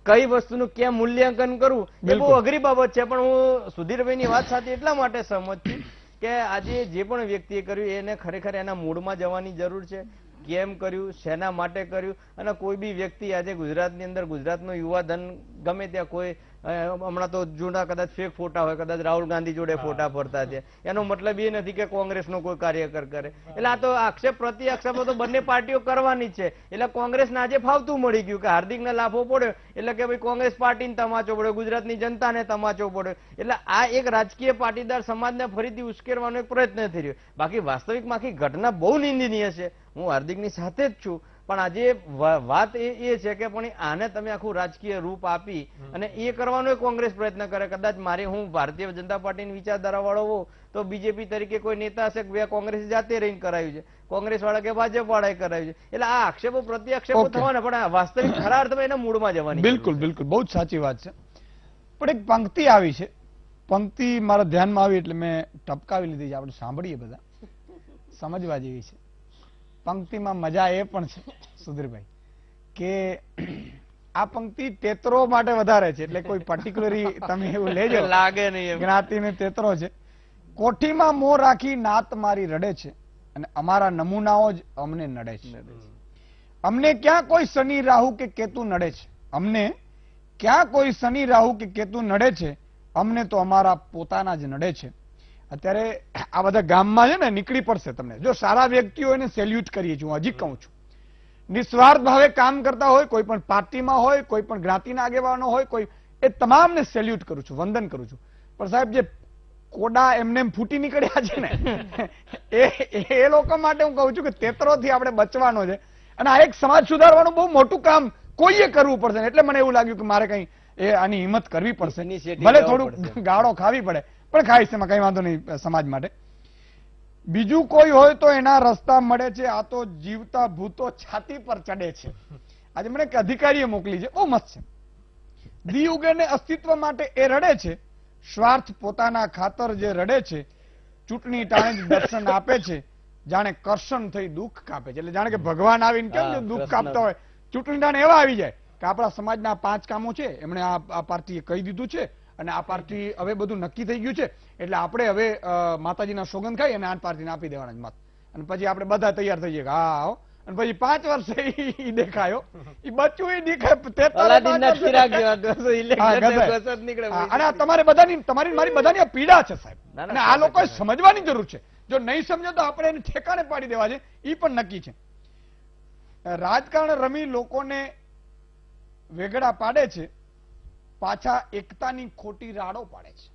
કઈ વસ્તુનું ક્યાં મૂલ્યાંકન કરવું એ બહુ અઘરી બાબત છે. પણ હું સુધીરભાઈની વાત સાથે એટલા માટે સહમત છું કે આજે જે પણ વ્યક્તિએ કર્યું એને ખરેખર એના મૂળમાં જવાની જરૂર છે. કેમ કર્યું, શેના માટે કર્યું, અને કોઈ બી વ્યક્તિ આજે ગુજરાતની અંદર ગુજરાતનો યુવા ધન ગમે ત્યાં કોઈ હમણાં તો જૂના કદાચ ફેક ફોટા હોય, કદાચ રાહુલ ગાંધી જોડે ફોટા ફરતા છે, એનો મતલબ એ નથી કે કોંગ્રેસનો કોઈ કાર્યકર કરે. એટલે આ તો આક્ષેપ પ્રતિ આક્ષેપો તો બંને પાર્ટીઓ કરવાની જ છે. એટલે કોંગ્રેસને આજે ફાવતું મળી ગયું કે હાર્દિકને લાફો પડ્યો એટલે કે ભાઈ કોંગ્રેસ પાર્ટીને તમાચો પડ્યો, ગુજરાતની જનતાને તમાચો પડ્યો. એટલે આ એક રાજકીય પાટીદાર સમાજને ફરીથી ઉશ્કેરવાનો એક પ્રયત્ન થઈ રહ્યો. બાકી વાસ્તવિકમાં આખી ઘટના બહુ નિંદનીય છે. હું હાર્દિકની સાથે જ છું, પણ આજે વાત એ છે કે પણ આને તમે આખું રાજકીય રૂપ આપી અને એ કરવાનો કોંગ્રેસ પ્રયત્ન કરે. કદાચ મારે હું ભારતીય જનતા પાર્ટીની વિચારધારા વાળો હોઉં તો બીજેપી તરીકે કોઈ નેતા હશે કે કોંગ્રેસ જાતે રહીને કરાયું છે, કોંગ્રેસ વાળા કે ભાજપ વાળાએ કરાયું છે. એટલે આ આક્ષેપો પ્રતિ આક્ષેપો થવાના, પણ વાસ્તવિક ખરા અર્થમાં એના મૂળમાં જવાની. બિલકુલ બિલકુલ, બહુ જ સાચી વાત છે. પણ એક પંક્તિ આવી છે, પંક્તિ મારા ધ્યાનમાં આવી એટલે મેં ટપકાવી લીધી છે. આપણે સાંભળીએ, બધા સમજવા જેવી છે. પંક્તિમાં મજા એ પણ છે સુધીરભાઈ કે આ પંક્તિ તેતરો માટે વધારે છે, એટલે કોઈ પર્ટિક્યુલરી તમે એવું લેજો, લાગે નહીં જ્ઞાતિને તેતરો છે. કોઠીમાં મોં રાખી નાત મારી રડે છે અને અમારા નમૂનાઓ જ અમને નડે છે. અમને ક્યાં કોઈ શનિ રાહુ કે કેતુ નડે છે, અમને ક્યાં કોઈ શનિ રાહુ કે કેતુ નડે છે, અમને તો અમારા પોતાના જ નડે છે. અત્યારે આ બધા ગામમાં છે ને નીકળી પડશે તમને. જો સારા વ્યક્તિઓ એને સેલ્યુટ કરીએ છીએ, હું હજી કહું છું. નિસ્વાર્થ ભાવે કામ કરતા હોય, કોઈ પણ પાર્ટીમાં હોય, કોઈ પણ જ્ઞાતિના આગેવાનો હોય, કોઈ, એ તમામને સેલ્યુટ કરું છું, વંદન કરું છું. પણ સાહેબ જે કોડા એમને ફૂટી નીકળ્યા છે ને એ લોકો માટે હું કહું છું કે તેતરોથી આપણે બચવાનો છે. અને આ એક સમાજ સુધારવાનું બહુ મોટું કામ કોઈએ કરવું પડશે. એટલે મને એવું લાગ્યું કે મારે કઈ આની હિંમત કરવી પડશે. ભલે થોડું ગાળો ખાવી પડે, પણ ખાઈશ, એમાં કઈ વાંધો નહીં સમાજ માટે. બીજું કોઈ હોય તો એના રસ્તા મળે છે, આ તો જીવતા ભૂતો છાતી પર ચડે છે. આજે મને એક અધિકારીએ મોકલી છે, બહુ મસ્ત છે. દી ઉગેને અસ્તિત્વ માટે એ રડે છે, સ્વાર્થ પોતાના ખાતર જે રડે છે, ચૂંટણી ટાણે જ દર્શન આપે છે, જાણે કરશન થઈ દુઃખ કાપે છે. એટલે જાણે કે ભગવાન આવીને કેમ દુઃખ કાપતા હોય, ચૂંટણી ટાણે એવા આવી જાય કે આપણા સમાજના 5 કામો છે એમણે આ પાર્ટીએ કહી દીધું છે અને આ પાર્ટી હવે બધું નક્કી થઈ ગયું છે, એટલે આપણે હવે માતાજીના સોગંદ ખાઈ અને આ પાર્ટીને આપી દેવાના જ મત. અને પછી આપણે બધા તૈયાર થઈ ગયા, હા આવો. અને પછી 5 વર્ષે ઈ દેખાયો, ઈ બચ્ચું ઈ અને તમારે બધાની, તમારી મારી બધાની આ પીડા છે સાહેબ, અને આ લોકોએ સમજવાની જરૂર છે. જો નહીં સમજો તો આપણે એને ઠેકાણે પાડી દેવા છે, ઈ પણ નક્કી છે. રાજકારણ રમી લોકોને વેગડા પાડે છે, પાછા એકતાની ખોટી રાડો પાડે છે.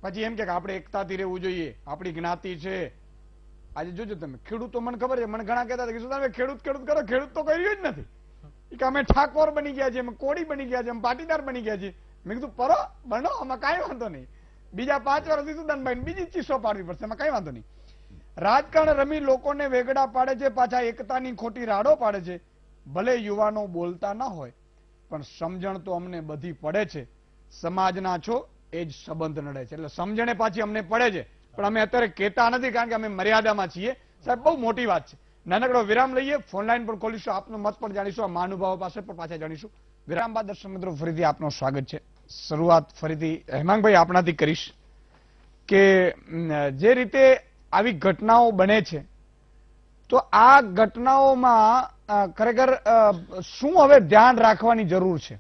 પછી એમ કે આપણે એકતાથી રહેવું જોઈએ, આપણી જ્ઞાતિ છે. આજે જોજો તમે, ખેડૂતો, મને ખબર છે, મને ઘણા કહેતા હતા કે શું તમે ખેડૂત કરો, ખેડૂત તો કર્યું જ નથી. કે અમે ઠાકોર બની ગયા છે, અમે કોળી બની ગયા છે, અમે પાટીદાર બની ગયા છે. મેં કીધું પરો બનો, આમાં કાંઈ વાંધો નહીં. બીજા 5 વર્ષથી સુદાનભાઈ બીજી ચીસો પાડવી પડશે, એમાં કાંઈ વાંધો નહીં. રાજકારણ રમી લોકોને વેગડા પાડે છે, પાછા એકતાની ખોટી રાડો પાડે છે. ભલે યુવાનો બોલતા ના હોય, પણ સમજણ તો અમને બધી પડે છે. સમાજના છો એ જ સંબંધ નડે છે. એટલે સમજણે પાછી અમને પડે છે, પણ અમે અત્યારે કહેતા નથી, કારણ કે અમે મર્યાદામાં છીએ. સાહેબ બહુ મોટી વાત છે. નાનકડો વિરામ લઈએ, ફોન લાઈન પણ ખોલીશું, આપનો મત પણ જાણીશું, આ મહાનુભાવો પાસે પણ પાછા જાણીશું. વિરામ બાદ દર્શક મિત્રો ફરીથી આપનું સ્વાગત છે. શરૂઆત ફરીથી હેમાંગભાઈ આપણાથી કરીશ કે જે રીતે આવી ઘટનાઓ બને છે, તો આ ઘટનાઓમાં ખરેખર શું હવે ધ્યાન રાખવાની જરૂર છે?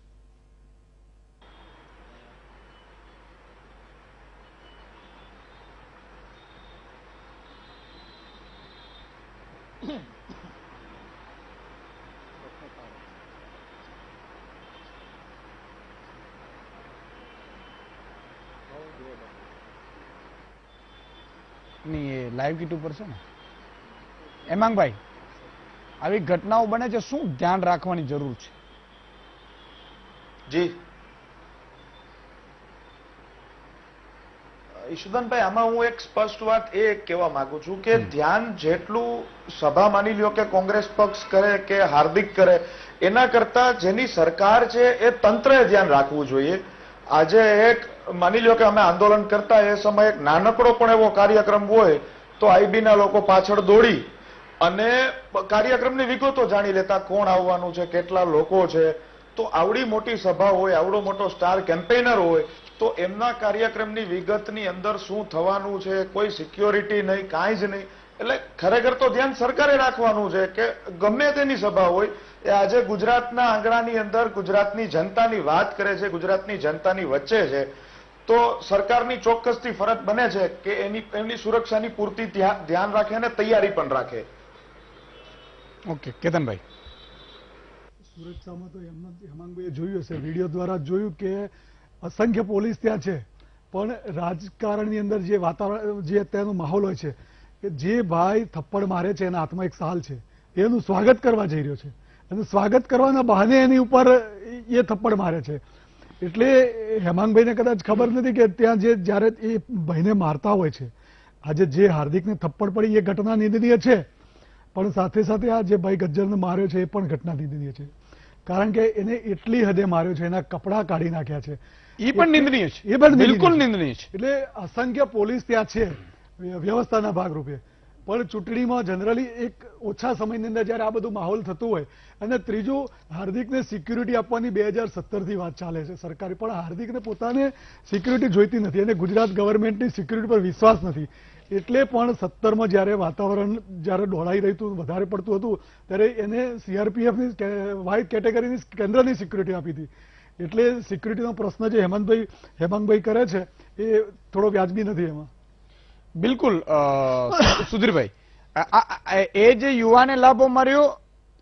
નહીં, એ લાઈવ કીટ ઉપર છે ને. હેમાંગભાઈ, આવી ઘટનાઓ બને છે, શું ધ્યાન રાખવાની જરૂર છે? જી ઈશુદાનભાઈ, આમાં હું એક સ્પષ્ટ વાત એ કહેવા માંગુ છું કે ધ્યાન જેટલું સભા માની લ્યો કે કોંગ્રેસ પક્ષ કરે કે હાર્દિક કરે, એના કરતા જેની સરકાર છે એ તંત્રએ ધ્યાન રાખવું જોઈએ. આજે એક માની લ્યો કે અમે આંદોલન કરતા એ સમયે એક નાનકડો પણ એવો કાર્યક્રમ હોય તો આઈબી ના લોકો પાછળ દોડી અને કાર્યક્રમની વિગતો જાણી લેતા, કોણ આવવાનું છે, કેટલા લોકો છે. તો આવડી મોટી સભા હોય, આવડો મોટો સ્ટાર કેમ્પેનર હોય, તો એમના કાર્યક્રમની વિગતની અંદર શું થવાનું છે, કોઈ સિક્યોરિટી નહીં, કાંઈ જ નહીં. એટલે ખરેખર તો ધ્યાન સરકારે રાખવાનું છે કે ગમે તેની સભા હોય એ આજે ગુજરાતના આંગણાની અંદર ગુજરાતની જનતાની વાત કરે છે, ગુજરાતની જનતાની વચ્ચે છે, તો સરકારની ચોક્કસથી ફરજ બને છે કે એમની સુરક્ષાની પૂરતી ધ્યાન રાખે અને તૈયારી પણ રાખે. ઓકે, કેતનભાઈ. સુરક્ષામાં તો હેમાંગભાઈએ જોયું હશે, વિડીયો દ્વારા જોયું કે અસંખ્ય પોલીસ ત્યાં છે, પણ રાજકારણની અંદર જે વાતાવરણ, જે અત્યારનો માહોલ હોય છે કે જે ભાઈ થપ્પડ મારે છે એના હાથમાં એક સાલ છે, એનું સ્વાગત કરવા જઈ રહ્યો છે અને સ્વાગત કરવાના બહાને એની ઉપર એ થપ્પડ મારે છે. એટલે હેમાંગભાઈને કદાચ ખબર નથી કે ત્યાં જ્યારે એ ભાઈને મારતા હોય છે, આજે જે હાર્દિકને થપ્પડ પડી એ ઘટના નિંદનીય છે, પણ સાથે સાથે આ જે ભાઈ ગજ્જરને માર્યો છે એ પણ ઘટના નિંદનીય છે. કારણ કે એને એટલી હદે માર્યો છે, એના કપડા કાઢી નાખ્યા છે, એ પણ નિંદનીય છે, એ પણ બિલકુલ નિંદનીય છે. એટલે અસંખ્ય પોલીસ ત્યાં છે વ્યવસ્થાના ભાગરૂપે, પણ ચૂંટણીમાં જનરલી એક ઓછા સમયની અંદર જયારે આ બધું માહોલ થતું હોય, અને ત્રીજું હાર્દિકને સિક્યુરિટી આપવાની 2017 થી વાત ચાલે છે સરકારે, પણ હાર્દિકને પોતાને સિક્યુરિટી જોઈતી નથી અને ગુજરાત ગવર્મેન્ટની સિક્યુરિટી પર વિશ્વાસ નથી. એટલે પણ 17માં જયારે વાતાવરણ જયારે દોડાઈ રહ્યું હતું, વધારે પડતું હતું, ત્યારે એને સીઆરપીએફની વ્હાઇટ કેટેગરીની કેન્દ્રની સિક્યુરિટી આપી હતી. એટલે સિક્યુરિટીનો પ્રશ્ન જે હેમાંગભાઈ કરે છે એ થોડો વ્યાજબી નથી એમાં. બિલકુલ સુધીરભાઈ, એ જે યુવાને લાભો માર્યો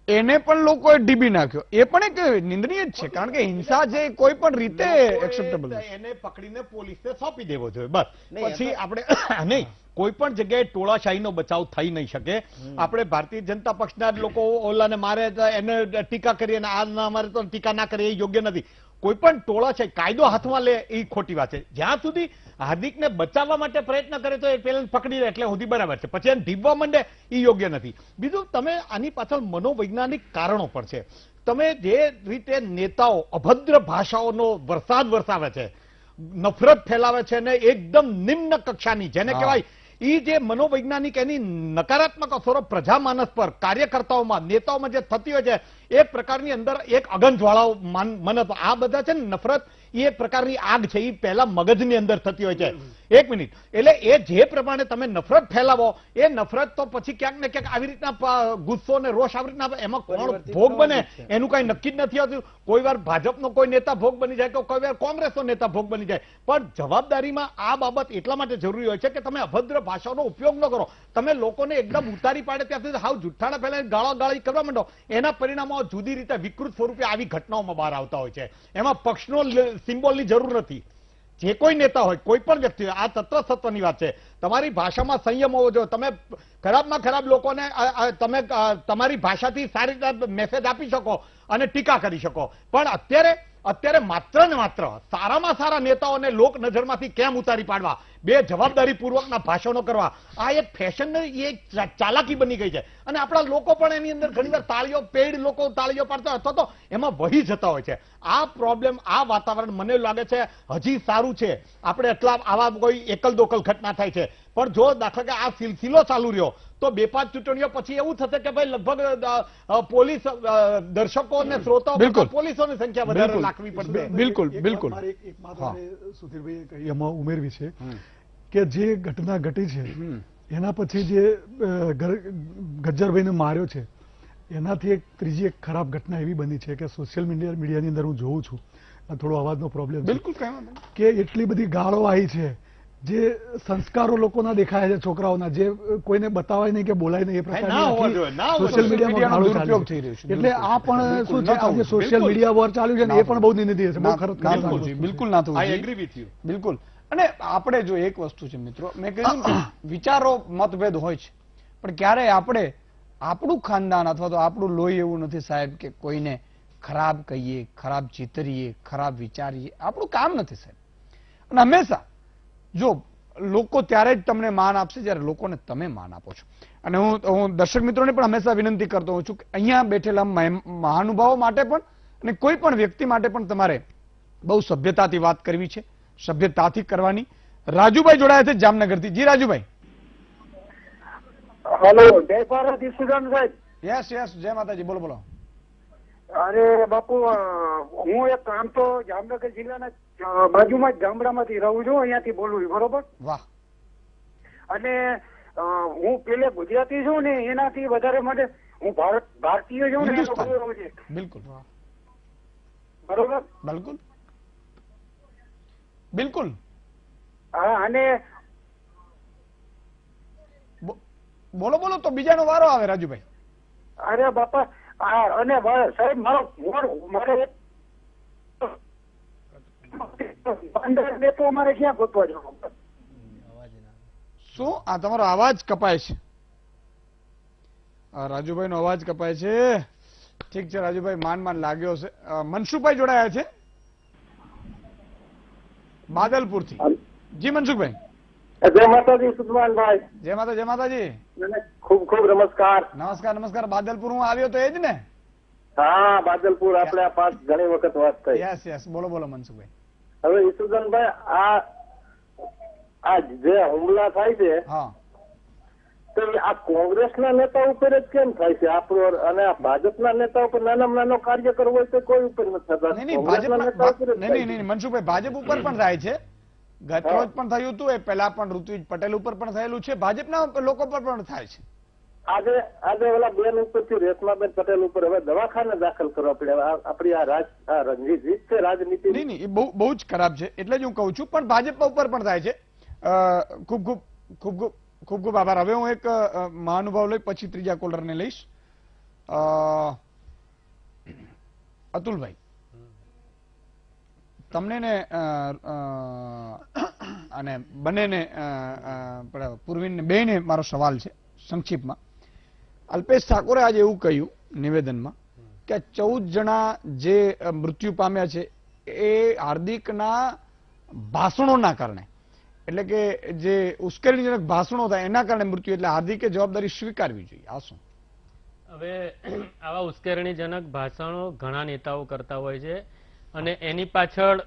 એને પણ લોકોએ ડીબી નાખ્યો, એ પણ એક નિંદનીય જ છે. કારણ કે હિંસા છે કોઈ પણ રીતે એક્સેપ્ટેબલ નથી. એને પકડીને પોલીસને સોંપી દેવો જોઈએ બસ. પછી આપણે નહીં, કોઈ પણ જગ્યાએ ટોળાશાહીનો બચાવ થઈ નહીં શકે. આપણે ભારતીય જનતા પક્ષના જ લોકો ઓલાને મારે એને ટીકા કરીએ અને આ ના મારે તો ટીકા ના કરીએ એ યોગ્ય નથી. કોઈ પણ ટોળાશાહી કાયદો હાથમાં લે એ ખોટી વાત છે. જ્યાં સુધી હાર્દિકને બચાવવા માટે પ્રયત્ન કરે તો એ પેલા પકડી લે એટલે સુધી બરાબર છે, પછી એને ઢીબવા માંડે એ યોગ્ય નથી. બીજું, તમે આની પાછળ મનોવૈજ્ઞાનિક કારણો પણ છે. તમે જે રીતે નેતાઓ અભદ્ર ભાષાઓનો વરસાદ વરસાવે છે, નફરત ફેલાવે છે ને એકદમ નિમ્ન કક્ષાની, જેને કહેવાય એ જે મનોવૈજ્ઞાનિક એની નકારાત્મક અસરો પ્રજામાનસ પર, કાર્યકર્તાઓમાં, નેતાઓમાં જે થતી હોય છે, એક પ્રકારની અંદર એક અગનજ્વાળાઓ મનત, આ બધા છે ને નફરત, એ એક પ્રકારની આગ છે, એ પહેલા મગજની અંદર થતી હોય છે. એક મિનિટ, એટલે એ જે પ્રમાણે તમે નફરત ફેલાવો, એ નફરત તો પછી ક્યાંક ને ક્યાંક આવી રીતના ગુસ્સો ને રોષ આવી રીતના, એમાં કોણ ભોગ બને એનું કઈ નક્કી જ નથી હોતું. કોઈ વાર ભાજપનો કોઈ નેતા ભોગ બની જાય, કોઈ વાર કોંગ્રેસનો નેતા ભોગ બની જાય, પણ જવાબદારીમાં આ બાબત એટલા માટે જરૂરી હોય છે કે તમે અભદ્ર ભાષાનો ઉપયોગ ન કરો. તમે લોકોને એકદમ ઉતારી પાડે ત્યાંથી હાવ જુઠ્ઠાણા ફેલાઈને ગાળાગાળી કરવા માંડો, એના પરિણામો જુદી રીતે વિકૃત સ્વરૂપે આવી ઘટનાઓમાં બહાર આવતા હોય છે. એમાં પક્ષનો સિમ્બોલની જરૂર નથી. જે કોઈ નેતા હોય, કોઈ પણ વ્યક્તિ હોય, આ તત્વની વાત છે. તમારી ભાષામાં સંયમ હોવો જોઈએ. તમે ખરાબમાં ખરાબ લોકોને તમે તમારી ભાષાથી સારી રીતે મેસેજ આપી શકો અને ટીકા કરી શકો, પણ અત્યારે માત્ર ને માત્ર સારામાં સારા નેતાઓને લોક નજરમાંથી કેમ ઉતારી પાડવા, બે જવાબદારીપૂર્વકના ભાષણો કરવા, આ એક ફેશન, એક ચાલાકી બની ગઈ છે. અને આપણા લોકો પણ એની અંદર ઘણીવાર તાળીઓ, પેઇડ લોકો તાળીઓ પાડતા અથવા તો એમાં વહી જતા હોય છે. આ પ્રોબ્લેમ, આ વાતાવરણ મને લાગે છે હજી સારું છે. આપણે એટલા આવા કોઈ એકલ દોકલ ઘટના થાય છે, પણ જો દાખલા કે આ સિલસિલો ચાલુ રહ્યો તો 2-5 ચૂંટણીઓ પછી એવું થશે કે ભાઈ લગભગ પોલીસ દર્શકો અને શ્રોતાઓ, પોલીસોની સંખ્યા વધારે રાખવી પડશે. બિલકુલ બિલકુલ. એક વાત સુધીરભાઈએ કહી એમાં ઉમેરવી છે કે જે ઘટના ઘટી છે એના પછી જે ગજ્જરભાઈને માર્યો છે, એનાથી એક ત્રીજી એક ખરાબ ઘટના એવી બની છે કે સોશિયલ મીડિયાની અંદર હું જોઉં છું, થોડો અવાજનો પ્રોબ્લેમ બિલકુલ કે એટલી બધી ગાળો આવી છે, જે સંસ્કારો લોકોના દેખાય છે, છોકરાઓના, જે કોઈને બતાવાય નહીં કે બોલાય નહીં એ પ્રકારની સોશિયલ મીડિયામાં દુરુપયોગ થઈ રહ્યો છે. એટલે આ પણ શું છે, આજે સોશિયલ મીડિયા વોર ચાલ્યું છે ને એ પણ બહુ નિંદનીય છે, બહુ ખરાબ. બિલકુલ ના થવું જોઈએ. બિલકુલ. અને આપણે જો એક વસ્તુ છે મિત્રો, મેં કહ્યું વિચારો મતભેદ હોય છે, પણ ક્યારે આપણે આપણું ખાનદાન અથવા તો આપણું લોહી એવું નથી સાહેબ કે કોઈને ખરાબ કહીએ, ખરાબ ચિતરીએ, ખરાબ વિચારીએ. આપણું કામ નથી સાહેબ. અને હંમેશા જો લોકો ત્યારે જ તમને માન આપશે જ્યારે લોકોને તમે માન આપો છો. અને હું દર્શક મિત્રોને પણ હંમેશા વિનંતી કરતો હોઉં છું કે અહીંયા બેઠેલા મહાનુભાવો માટે પણ અને કોઈ પણ વ્યક્તિ માટે પણ તમારે બહુ સભ્યતાથી વાત કરવી છે, સભ્યતાથી કરવાની. રાજુભાઈ જોડાયા છે જામનગરથી. જી રાજુભાઈ. હલો, જય ભારત ઈસુદાન સાહેબ. યસ યસ, જય માતાજી, બોલો બોલો. અરે બાપુ, હું એક આમ તો જામનગર જિલ્લાના બાજુમાં જ ગામડામાંથી રહું છું, અહીંયાથી બોલું છું, બરોબર? વાહ. અને હું પેલે ગુજરાતી છું ને એનાથી વધારે માટે હું ભારતીય છું ને એનો ગૌરવ છે. બિલકુલ બરોબર? બિલકુલ બિલકુલ. હા, અને બોલો બોલો, તો બીજાનો વારો આવે રાજુભાઈ. અરે બાપા, અને સાહેબ મારે અમારે ક્યાં ગોતવા જવું? શું આ તમારો અવાજ કપાય છે? રાજુભાઈ નો અવાજ કપાય છે. ઠીક છે રાજુભાઈ, માન લાગ્યો છે. મનસુખભાઈ જોડાયા છે બાદલપુર થી. જી મનસુખભાઈ. જય માતાજી સુધમાનભાઈ. જય માતાજી. ખૂબ ખૂબ નમસ્કાર. નમસ્કાર. બાદલપુર હું આવ્યો તો એ જ ને? હા, બાદલપુર આપણે આ 5 ઘણી વખત વાત થઈ. યસ, બોલો મનસુખભાઈ. હવે ઈસુદાનભાઈ, આ જે હુમલા થાય છે, હા, તો આ કોંગ્રેસના નેતા ઉપર જ કેમ થાય છે આપણો, અને આ ભાજપના નેતા ઉપર નાનામાં નાનો કાર્યકર હોય તો કોઈ ઉપર નથી થતા? નહીં મનસુખભાઈ, ભાજપ ઉપર પણ થાય છે. ગતરોજ પણ થયું હતું, એ પહેલા પણ ઋત્વિજ પટેલ ઉપર પણ થયેલું છે, ભાજપના લોકો પર પણ થાય છે. આજે ઓલા બેન ઉપરથી રેશમાબેન પટેલ ઉપર હવે દવાખાને દાખલ કરવા પડે. આપણી આ રણજીત છે રાજનીતિ. નહીં એ બહુ જ ખરાબ છે, એટલે જ હું કહું છું. પણ ભાજપ ઉપર પણ થાય છે. ખૂબ આભાર. હવે હું એક મહાનુભાવ લઈ, પછી ત્રીજા કોલરને લઈશ. અતુલભાઈ, તમને ને અને બંનેને પૂર્વીને બેને મારો સવાલ છે સંક્ષિપ્તમાં. અલ્પેશ ઠાકોરે આજે એવું કહ્યું નિવેદનમાં કે 14 જણા જે મૃત્યુ પામ્યા છે એ હાર્દિકના ભાષણોના કારણે, એટલે કે જે ઉશ્કેરણીજનક ભાષણો થાય એના કારણે મૃત્યુ, એટલે હાર્દિકે જવાબદારી સ્વીકારવી જોઈએ. આ શું? હવે આવા ઉશ્કેરણીજનક ભાષણો ઘણા નેતાઓ કરતા હોય છે, અને એની પાછળ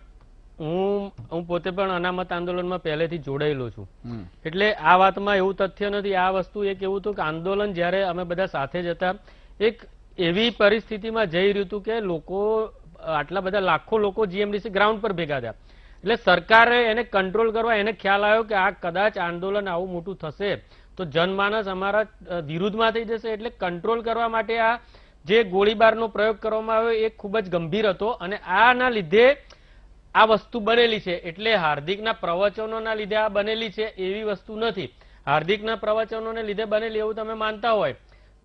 હું પોતે પણ અનામત આંદોલનમાં પહેલેથી જોડાયેલો છું. એટલે આ વાતમાં એવું તથ્ય નથી. આ વસ્તુ એક એવું હતું કે આંદોલન જ્યારે અમે બધા સાથે જ હતા, એક એવી પરિસ્થિતિમાં જઈ રહ્યું હતું કે લોકો, આટલા બધા લાખો લોકો જીએમડીસી ગ્રાઉન્ડ પર ભેગા થયા. એટલે સરકારે એને કંટ્રોલ કરવા, એને ખ્યાલ આવ્યો કે આ કદાચ આંદોલન આવું મોટું થશે તો જનમાનસ અમારા વિરુદ્ધમાં થઈ જશે. એટલે કંટ્રોલ કરવા માટે આ જે ગોળીબારનો પ્રયોગ કરવામાં આવ્યો એ ખૂબ જ ગંભીર હતો, અને આના લીધે આ વસ્તુ બનેલી છે. એટલે હાર્દિકના પ્રવચનોના લીધે આ બનેલી છે એવી વસ્તુ નથી. હાર્દિકના પ્રવચનોને લીધે બનેલી એવું તમે માનતા હોય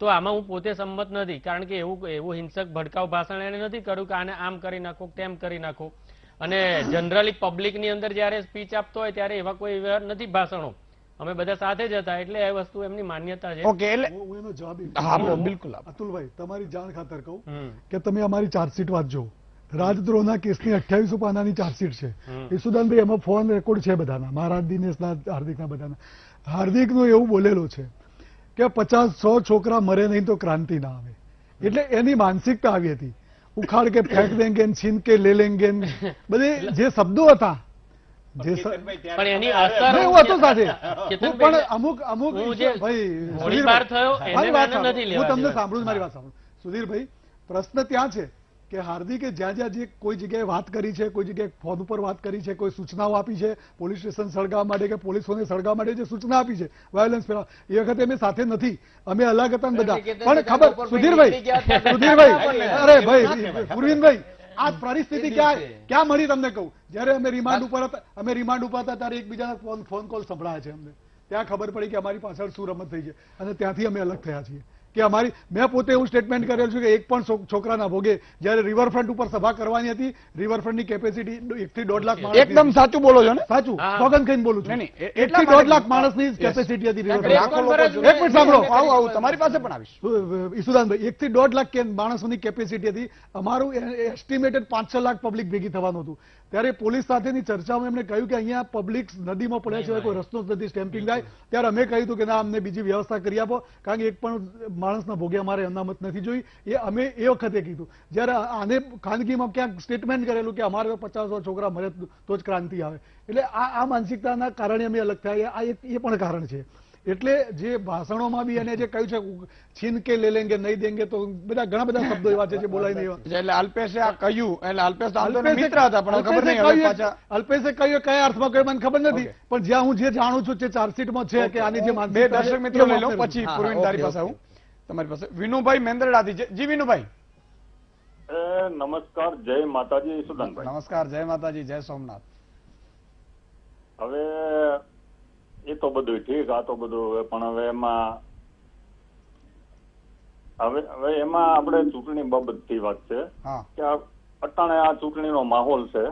તો આમાં હું પોતે સંમત નથી, કારણ કે એવું હિંસક ભડકાઉ ભાષણ એને નથી કર્યું કે આને આમ કરી નાખો, તેમ કરી નાખો. અને જનરલી પબ્લિકની અંદર જયારે સ્પીચ આપતો હોય ત્યારે એવા કોઈ નથી ભાષણો. અમે બધા સાથે જ હતા, એટલે એ વસ્તુ એમની માન્યતા છે. ઓકે, એટલે હું એનો જવાબ હા બિલકુલ. અતુલભાઈ, તમારી જાણ ખાતર કહું કે તમે અમારી ચાર્જશીટ વાંચજો. રાજદ્રોહના કેસની 28 પાનાની ચાર્જશીટ છે. ઈસુદાનભાઈ, એમાં ફોન રેકોર્ડ છે બધાના, મહારાજ દિનેશના, હાર્દિકના, બધાના. હાર્દિકનું એવું બોલેલો છે કે 50-100 છોકરા મરે નહીં તો ક્રાંતિ ના આવે. એટલે એની માનસિકતા આવી હતી. ઉખાડ કે ફેંક દેંગે, છીન કે લે લેંગે, બધી જે શબ્દો હતા, પણ એની અસર એવું હતું સાથે. પણ અમુક ભાઈ, હું તમને સાંભળું, મારી વાત સાંભળું સુધીરભાઈ. પ્રશ્ન ત્યાં છે કે હાર્દિકે જ્યાં જ્યાં જે કોઈ જગ્યાએ વાત કરી છે, કોઈ જગ્યાએ ફોન ઉપર વાત કરી છે, કોઈ સૂચનાઓ આપી છે, પોલીસ સ્ટેશન સળગાવવા માટે કે પોલીસોને સળગાવવા માટે જે સૂચના આપી છે, વાયોલન્સ ફેલાવ, એ વખતે અમે સાથે નથી, અમે અલગ હતા બધા. પણ ખબર, સુધીરભાઈ, અરે ભાઈ પૂર્વીનભાઈ, આ પરિસ્થિતિ ક્યાં મળી તમને કહું. જયારે અમે રિમાન્ડ ઉપર હતા ત્યારે એકબીજાના ફોન કોલ સંભળાયા છે અમને. ત્યાં ખબર પડી કે અમારી પાછળ શું રમત થઈ છે, અને ત્યાંથી અમે અલગ થયા છીએ. કે અમારી, મેં પોતે એવું સ્ટેટમેન્ટ કરેલું છે કે એક પણ છોકરાના ભોગે જયારે રિવરફ્રન્ટ ઉપર સભા કરવાની હતી, રિવરફ્રન્ટની કેપેસિટી 1 થી 1.5 લાખ માણસ. એકદમ સાચું બોલો છો ને? સાચું, સોગંદ ખાઈને બોલું છું. 1 થી 1.5 લાખ માણસની કેપેસિટી હતી રિવરફ્રન્ટ. એક મિનિટ સાંભળો, આવું તમારી પાસે પણ આવીશ. ઈસુદાનભાઈ, 1 થી 1.5 લાખ માણસોની કેપેસિટી હતી. અમારું એસ્ટિમેટેડ 5-6 લાખ પબ્લિક ભેગી થવાનું હતું. ત્યારે પોલીસ સાથેની ચર્ચામાં એમણે કહ્યું કે અહીંયા પબ્લિક નદીમાં પડ્યા છે, કોઈ રસ્તો જ નથી સ્ટેમ્પિંગ થાય. ત્યારે અમે કહ્યું હતું કે ના, અમને બીજી વ્યવસ્થા કરી આપો, કારણ કે એક પણ માણસના ભોગે અમારે અનામત નથી જોઈ. એ અમે એ વખતે કીધું. જયારે આને ખાનગીમાં ક્યાંક સ્ટેટમેન્ટ કરેલું કે અમારે તો 50 છોકરા મરે તો જ ક્રાંતિ આવે. એટલે આ માનસિકતાના કારણે અમે અલગ થયા. આ એ પણ કારણ છે. એટલે જે ભાષણોમાં બી અને જે કહ્યું છે છીન કે લે લેંગે નહીં દેંગે, તો બધા ઘણા બધા શબ્દો એવા છે જે બોલાય નહીં. એટલે અલ્પેશે આ કહ્યું, એટલે અલ્પેશ તો આમ તો એના મિત્ર હતા, પણ ખબર નહીં હવે પાછા અલ્પેશે કહ્યું કયા અર્થમાં કહ્યું મને ખબર નથી, પણ જ્યાં હું જે જાણું છું જે ચાર્જશીટમાં છે કે આની જે બે માનસિકતા દર્શક છે, મિત્રો એ લઈ લો, માફ પછી કરજો. પૂર્વિન તારી પાસે આવું. તમારી પાસે વિનુભાઈ મેંદરડાથી છે. જી વિનુભાઈ. નમસ્કાર, જય માતાજી ઈશુદાનભાઈ. નમસ્કાર, જય માતાજી, જય સોમનાથ. હવે એ તો બધું ઠીક, આ તો બધું હવે, પણ હવે એમાં આપણે ચૂંટણી બાબતથી વાત છે કે અટાણે આ ચૂંટણીનો માહોલ છે.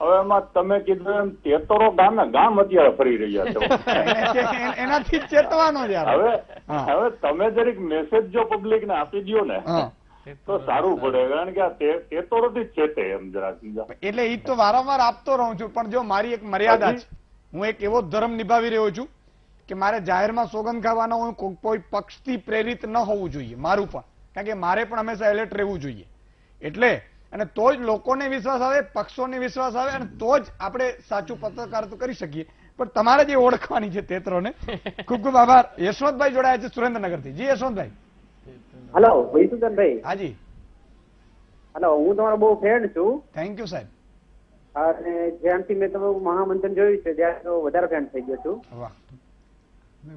હવે એમાં તમે કીધું એમ 13 ગામ અત્યારે ફરી રહ્યા છો. એનાથી ચેતવાનો હવે તમે જરીક મેસેજ જો પબ્લિક ને આપી દો ને તો સારું પડે, કારણ કે આ 13 થી ચેતે એમ જરાક. એટલે ઈ તો વારંવાર આપતો રહું છું, પણ જો મારી એક મર્યાદા છે, હું એક એવો ધર્મ નિભાવી રહ્યો છું કે મારે જાહેરમાં સોગંદ ખાવાનો હું કોઈ પક્ષથી પ્રેરિત ન હોવું જોઈએ, મારું પણ, કારણ કે મારે પણ હંમેશા એલર્ટ રહેવું જોઈએ. એટલે અને તો જ લોકોને વિશ્વાસ આવે, પક્ષોને વિશ્વાસ આવે, અને તો જ આપણે સાચું પત્રકારત્વ કરી શકીએ. પણ તમારે જે ઓળખવાની છે 13 ને. ખૂબ ખૂબ આભાર. યશવંતભાઈ જોડાયા છે સુરેન્દ્રનગરથી. જી યશવંતભાઈ. હેલો ઈશુદાનભાઈ. હાજી. હેલો, હું તમારો બહુ ફ્રેન્ડ છું. થેન્ક યુ સાહેબ. અને જ્યાંથી મેં તમારું મહામંથન જોયું છે ત્યારે તો વધારે ફેન થઈ ગયો છું. વાહ,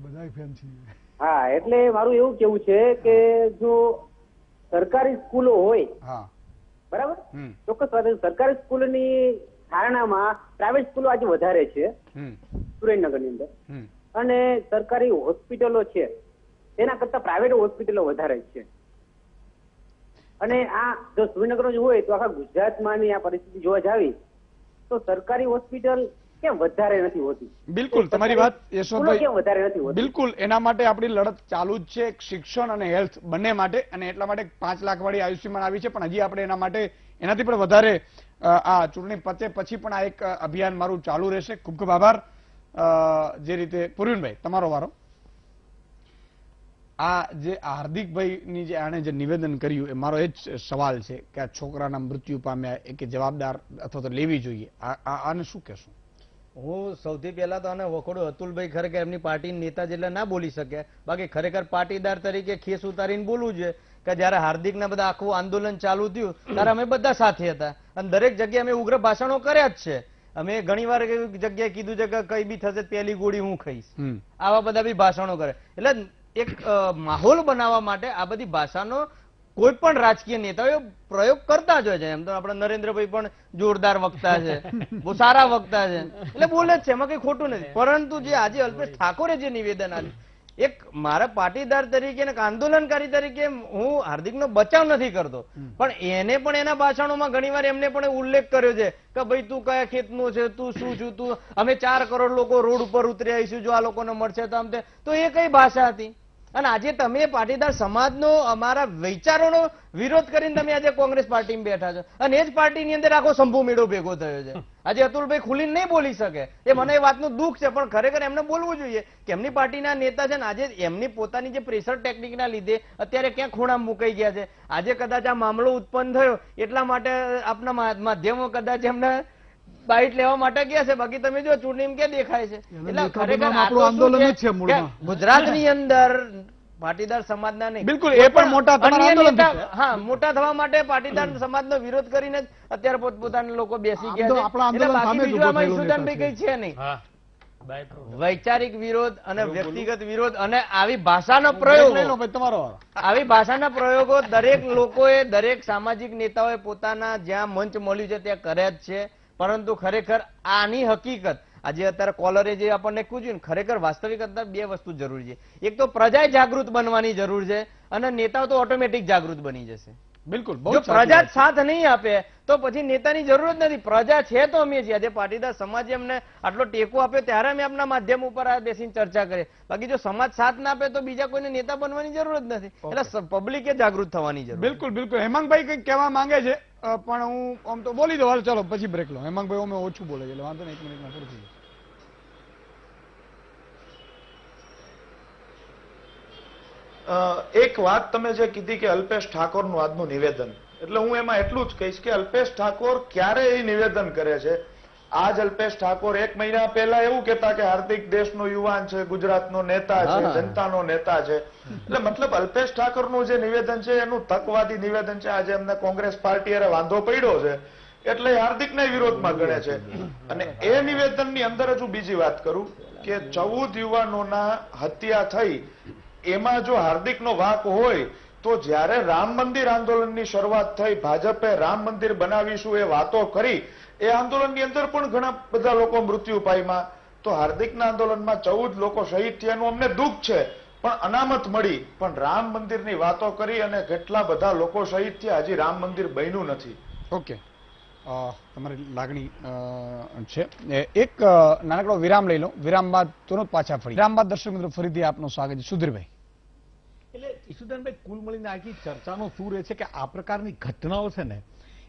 બધા ફેન છીએ. હા, એટલે મારું એવું કેવું છે કે જો સરકારી સ્કૂલો હોય, બરાબર, ચોક્કસ વાત, સરકારી સ્કૂલની ધારણામાં પ્રાઇવેટ સ્કૂલો આજે વધારે છે સુરેન્દ્રનગરની અંદર, અને સરકારી હોસ્પિટલો છે તેના કરતા પ્રાઇવેટ હોસ્પિટલો વધારે છે. અને આ જો સુરેન્દ્રનગર જ હોય તો આખા ગુજરાતમાં આ પરિસ્થિતિ જોવા જાવી તો સરકારી હોસ્પિટલ કેમ વધારે નથી હોતી? બિલકુલ તમારી વાત યશવંતભાઈ, કેમ વધારે નથી હોતી? બિલકુલ એના માટે આપણી લડત ચાલુ જ છે, શિક્ષણ અને હેલ્થ બંને માટે, અને એટલા માટે 5 લાખ વાળી આયુષ્યમાન આવી છે. પણ હજી આપણે એના માટે એનાથી પણ વધારે આ ચૂંટણી પતે પછી પણ આ એક અભિયાન મારું ચાલુ રહેશે. ખૂબ ખૂબ આભાર. જે રીતે પૂર્વિનભાઈ તમારો વારો. આ જે હાર્દિકભાઈની જે આણે જે નિવેદન કર્યું એ મારો એ જ સવાલ છે કે આ છોકરાના મૃત્યુ પામ્યા એ કે જવાબદાર અથવા તો લેવી જોઈએ, આને શું કહેશું? હું સૌથી પહેલા તો આને વખોડું, અતુલભાઈ ખરેખર એમની પાર્ટીના નેતા જેટલા ના બોલી શકે, બાકી ખરેખર પાટીદાર તરીકે ખેસ ઉતારીને બોલવું છે કે જયારે હાર્દિકના બધા આખું આંદોલન ચાલુ થયું ત્યારે અમે બધા સાથે હતા, અને દરેક જગ્યાએ અમે ઉગ્ર ભાષણો કર્યા જ છે. અમે ઘણી વાર જગ્યાએ કીધું છે કે કઈ બી થશે પહેલી ગોળી હું ખાઈશ, આવા બધા બી ભાષણો કરે. એટલે એક માહોલ બનાવવા માટે આ બધી ભાષાનો કોઈ પણ રાજકીય નેતાઓ પ્રયોગ કરતા જ હોય છે. એમ તો આપણા નરેન્દ્રભાઈ પણ જોરદાર વક્તા છે, બહુ સારા વક્તા છે, એટલે બોલે જ છે, એમાં કઈ ખોટું નથી. પરંતુ જે આજે અલ્પેશ ઠાકોરે જે નિવેદન આપ્યું, એક મારા પાટીદાર તરીકે અને આંદોલનકારી તરીકે હું હાર્દિકનો બચાવ નથી કરતો, પણ એને પણ એના ભાષણોમાં ઘણીવાર એમને પણ ઉલ્લેખ કર્યો છે કે ભાઈ તું કયા ખેતનો છે, તું શું છું, તું અમે 4 કરોડ લોકો રોડ ઉપર ઉતરી આવીશું જો આ લોકોને મળશે તો આમ તે, તો એ કઈ ભાષા હતી? અને આજે તમે પાટીદાર સમાજનો અમારા વિચારોનો વિરોધ કરીને તમે આજે કોંગ્રેસ પાર્ટીમાં બેઠા છો, અને એ જ પાર્ટીની અંદર આખો શંભુ મેળો ભેગો થયો છે. આજે અતુલભાઈ ખુલીને નહીં બોલી શકે, એ મને એ વાતનું દુઃખ છે, પણ ખરેખર એમને બોલવું જોઈએ કે એમની પાર્ટીના નેતા છે ને આજે એમની પોતાની જે પ્રેશર ટેકનિકના લીધે અત્યારે ક્યાં ખૂણા મુકાઈ ગયા છે. આજે કદાચ આ મામલો ઉત્પન્ન થયો એટલા માટે આપના માધ્યમો કદાચ એમને બાઇટ લેવા માટે ગયા છે, બાકી તમે જો ચૂંટણી ક્યાં દેખાય છે. એટલે ખરેખર ગુજરાતની અંદર પાટીદાર સમાજના નહીં, બિલકુલ એ પણ મોટા હા મોટા થવા માટે પાટીદાર સમાજનો વિરોધ કરીને જ અત્યારે પોતપોતાના લોકો બેસી ગયા છે. બાકી બીજું આમાં ઈશુદાનભાઈ કઈ છે નહીં. વૈચારિક વિરોધ અને વ્યક્તિગત વિરોધ અને આવી ભાષાના પ્રયોગો, આવી ભાષાના પ્રયોગો દરેક લોકોએ, દરેક સામાજિક નેતાઓએ પોતાના જ્યાં મંચ મળ્યું છે ત્યાં કર્યા જ છે. પરંતુ ખરેખર આની હકીકત આજે અત્યારે કોલરે જે આપણને પૂછ્યું, ખરેખર વાસ્તવિક અંદર 2 વસ્તુ જરૂરી છે. એક તો પ્રજાએ જાગૃત બનવાની જરૂર છે, અને નેતાઓ તો ઓટોમેટિક જાગૃત બની જશે. બિલકુલ, જો પ્રજા સાથ નહીં આપે તો પછી નેતાની જરૂર જ નથી. પ્રજા છે તો અમે છીએ. આજે પાટીદાર સમાજે અમને આટલો ટેકો આપ્યો ત્યારે અમે આપણા માધ્યમ ઉપર આ બેસીને ચર્ચા કરીએ. બાકી જો સમાજ સાથ ના આપે તો બીજા કોઈને નેતા બનવાની જરૂર જ નથી. એટલે પબ્લિકે જાગૃત થવાની જરૂર. બિલકુલ બિલકુલ. હેમાંગભાઈ કંઈક કહેવા માંગે છે, પણ હું આમ તો બોલી દઉં. ચાલો પછી બ્રેક લો. હેમાંગભાઈ અમે ઓછું બોલે છે એટલે વાંધો નહીં, 1 મિનિટમાં પૂરું થઈ જશે. એક વાત તમે જે કીધી કે અલ્પેશ ઠાકોરનું આજનું નિવેદન, એટલે હું એમાં એટલું જ કહીશ કે અલ્પેશ ઠાકોર ક્યારે એ નિવેદન કરે છે, આજ અલ્પેશ ઠાકોર 1 મહિના પહેલા એવું કહેતા કે હાર્દિક દેશનો યુવાન છે, ગુજરાતનો નેતા છે, જનતાનો નેતા છે. એટલે મતલબ અલ્પેશ ઠાકોરનું જે નિવેદન છે એનું તકવાદી નિવેદન છે. આજે અમને કોંગ્રેસ પાર્ટી વાંધો પડ્યો છે એટલે હાર્દિકના વિરોધમાં ગણે છે. અને એ નિવેદનની અંદર હજુ બીજી વાત કરું કે 14 યુવાનોના હત્યા થઈ એમાં જો હાર્દિકનો વાંક હોય તો જ્યારે રામ મંદિર આંદોલનની શરૂઆત થઈ, ભાજપે રામ મંદિર બનાવીશું એ વાતો કરી, એ આંદોલનની અંદર પણ ઘણા બધા લોકો મૃત્યુ પામ્યા. તો હાર્દિકના આંદોલનમાં 14 લોકો શહીદ થયાનું અમને દુઃખ છે, પણ અનામત મળી. પણ રામ મંદિરની વાતો કરી અને કેટલા બધા લોકો શહીદ થયા, હજી રામ મંદિર બન્યું નથી. ઓકે, તમારી લાગણી છે. એક નાનકડો વિરામ લઈ લો, વિરામ બાદ તુરંત પાછા ફરી. વિરામ બાદ દર્શક મિત્રો ફરીથી આપનું સ્વાગત છે. સુધીરભાઈ, એટલે ઈશુદાનભાઈ, કુલ મળીને આખી ચર્ચાનો શું રહે છે કે આ પ્રકારની ઘટનાઓ છે ને,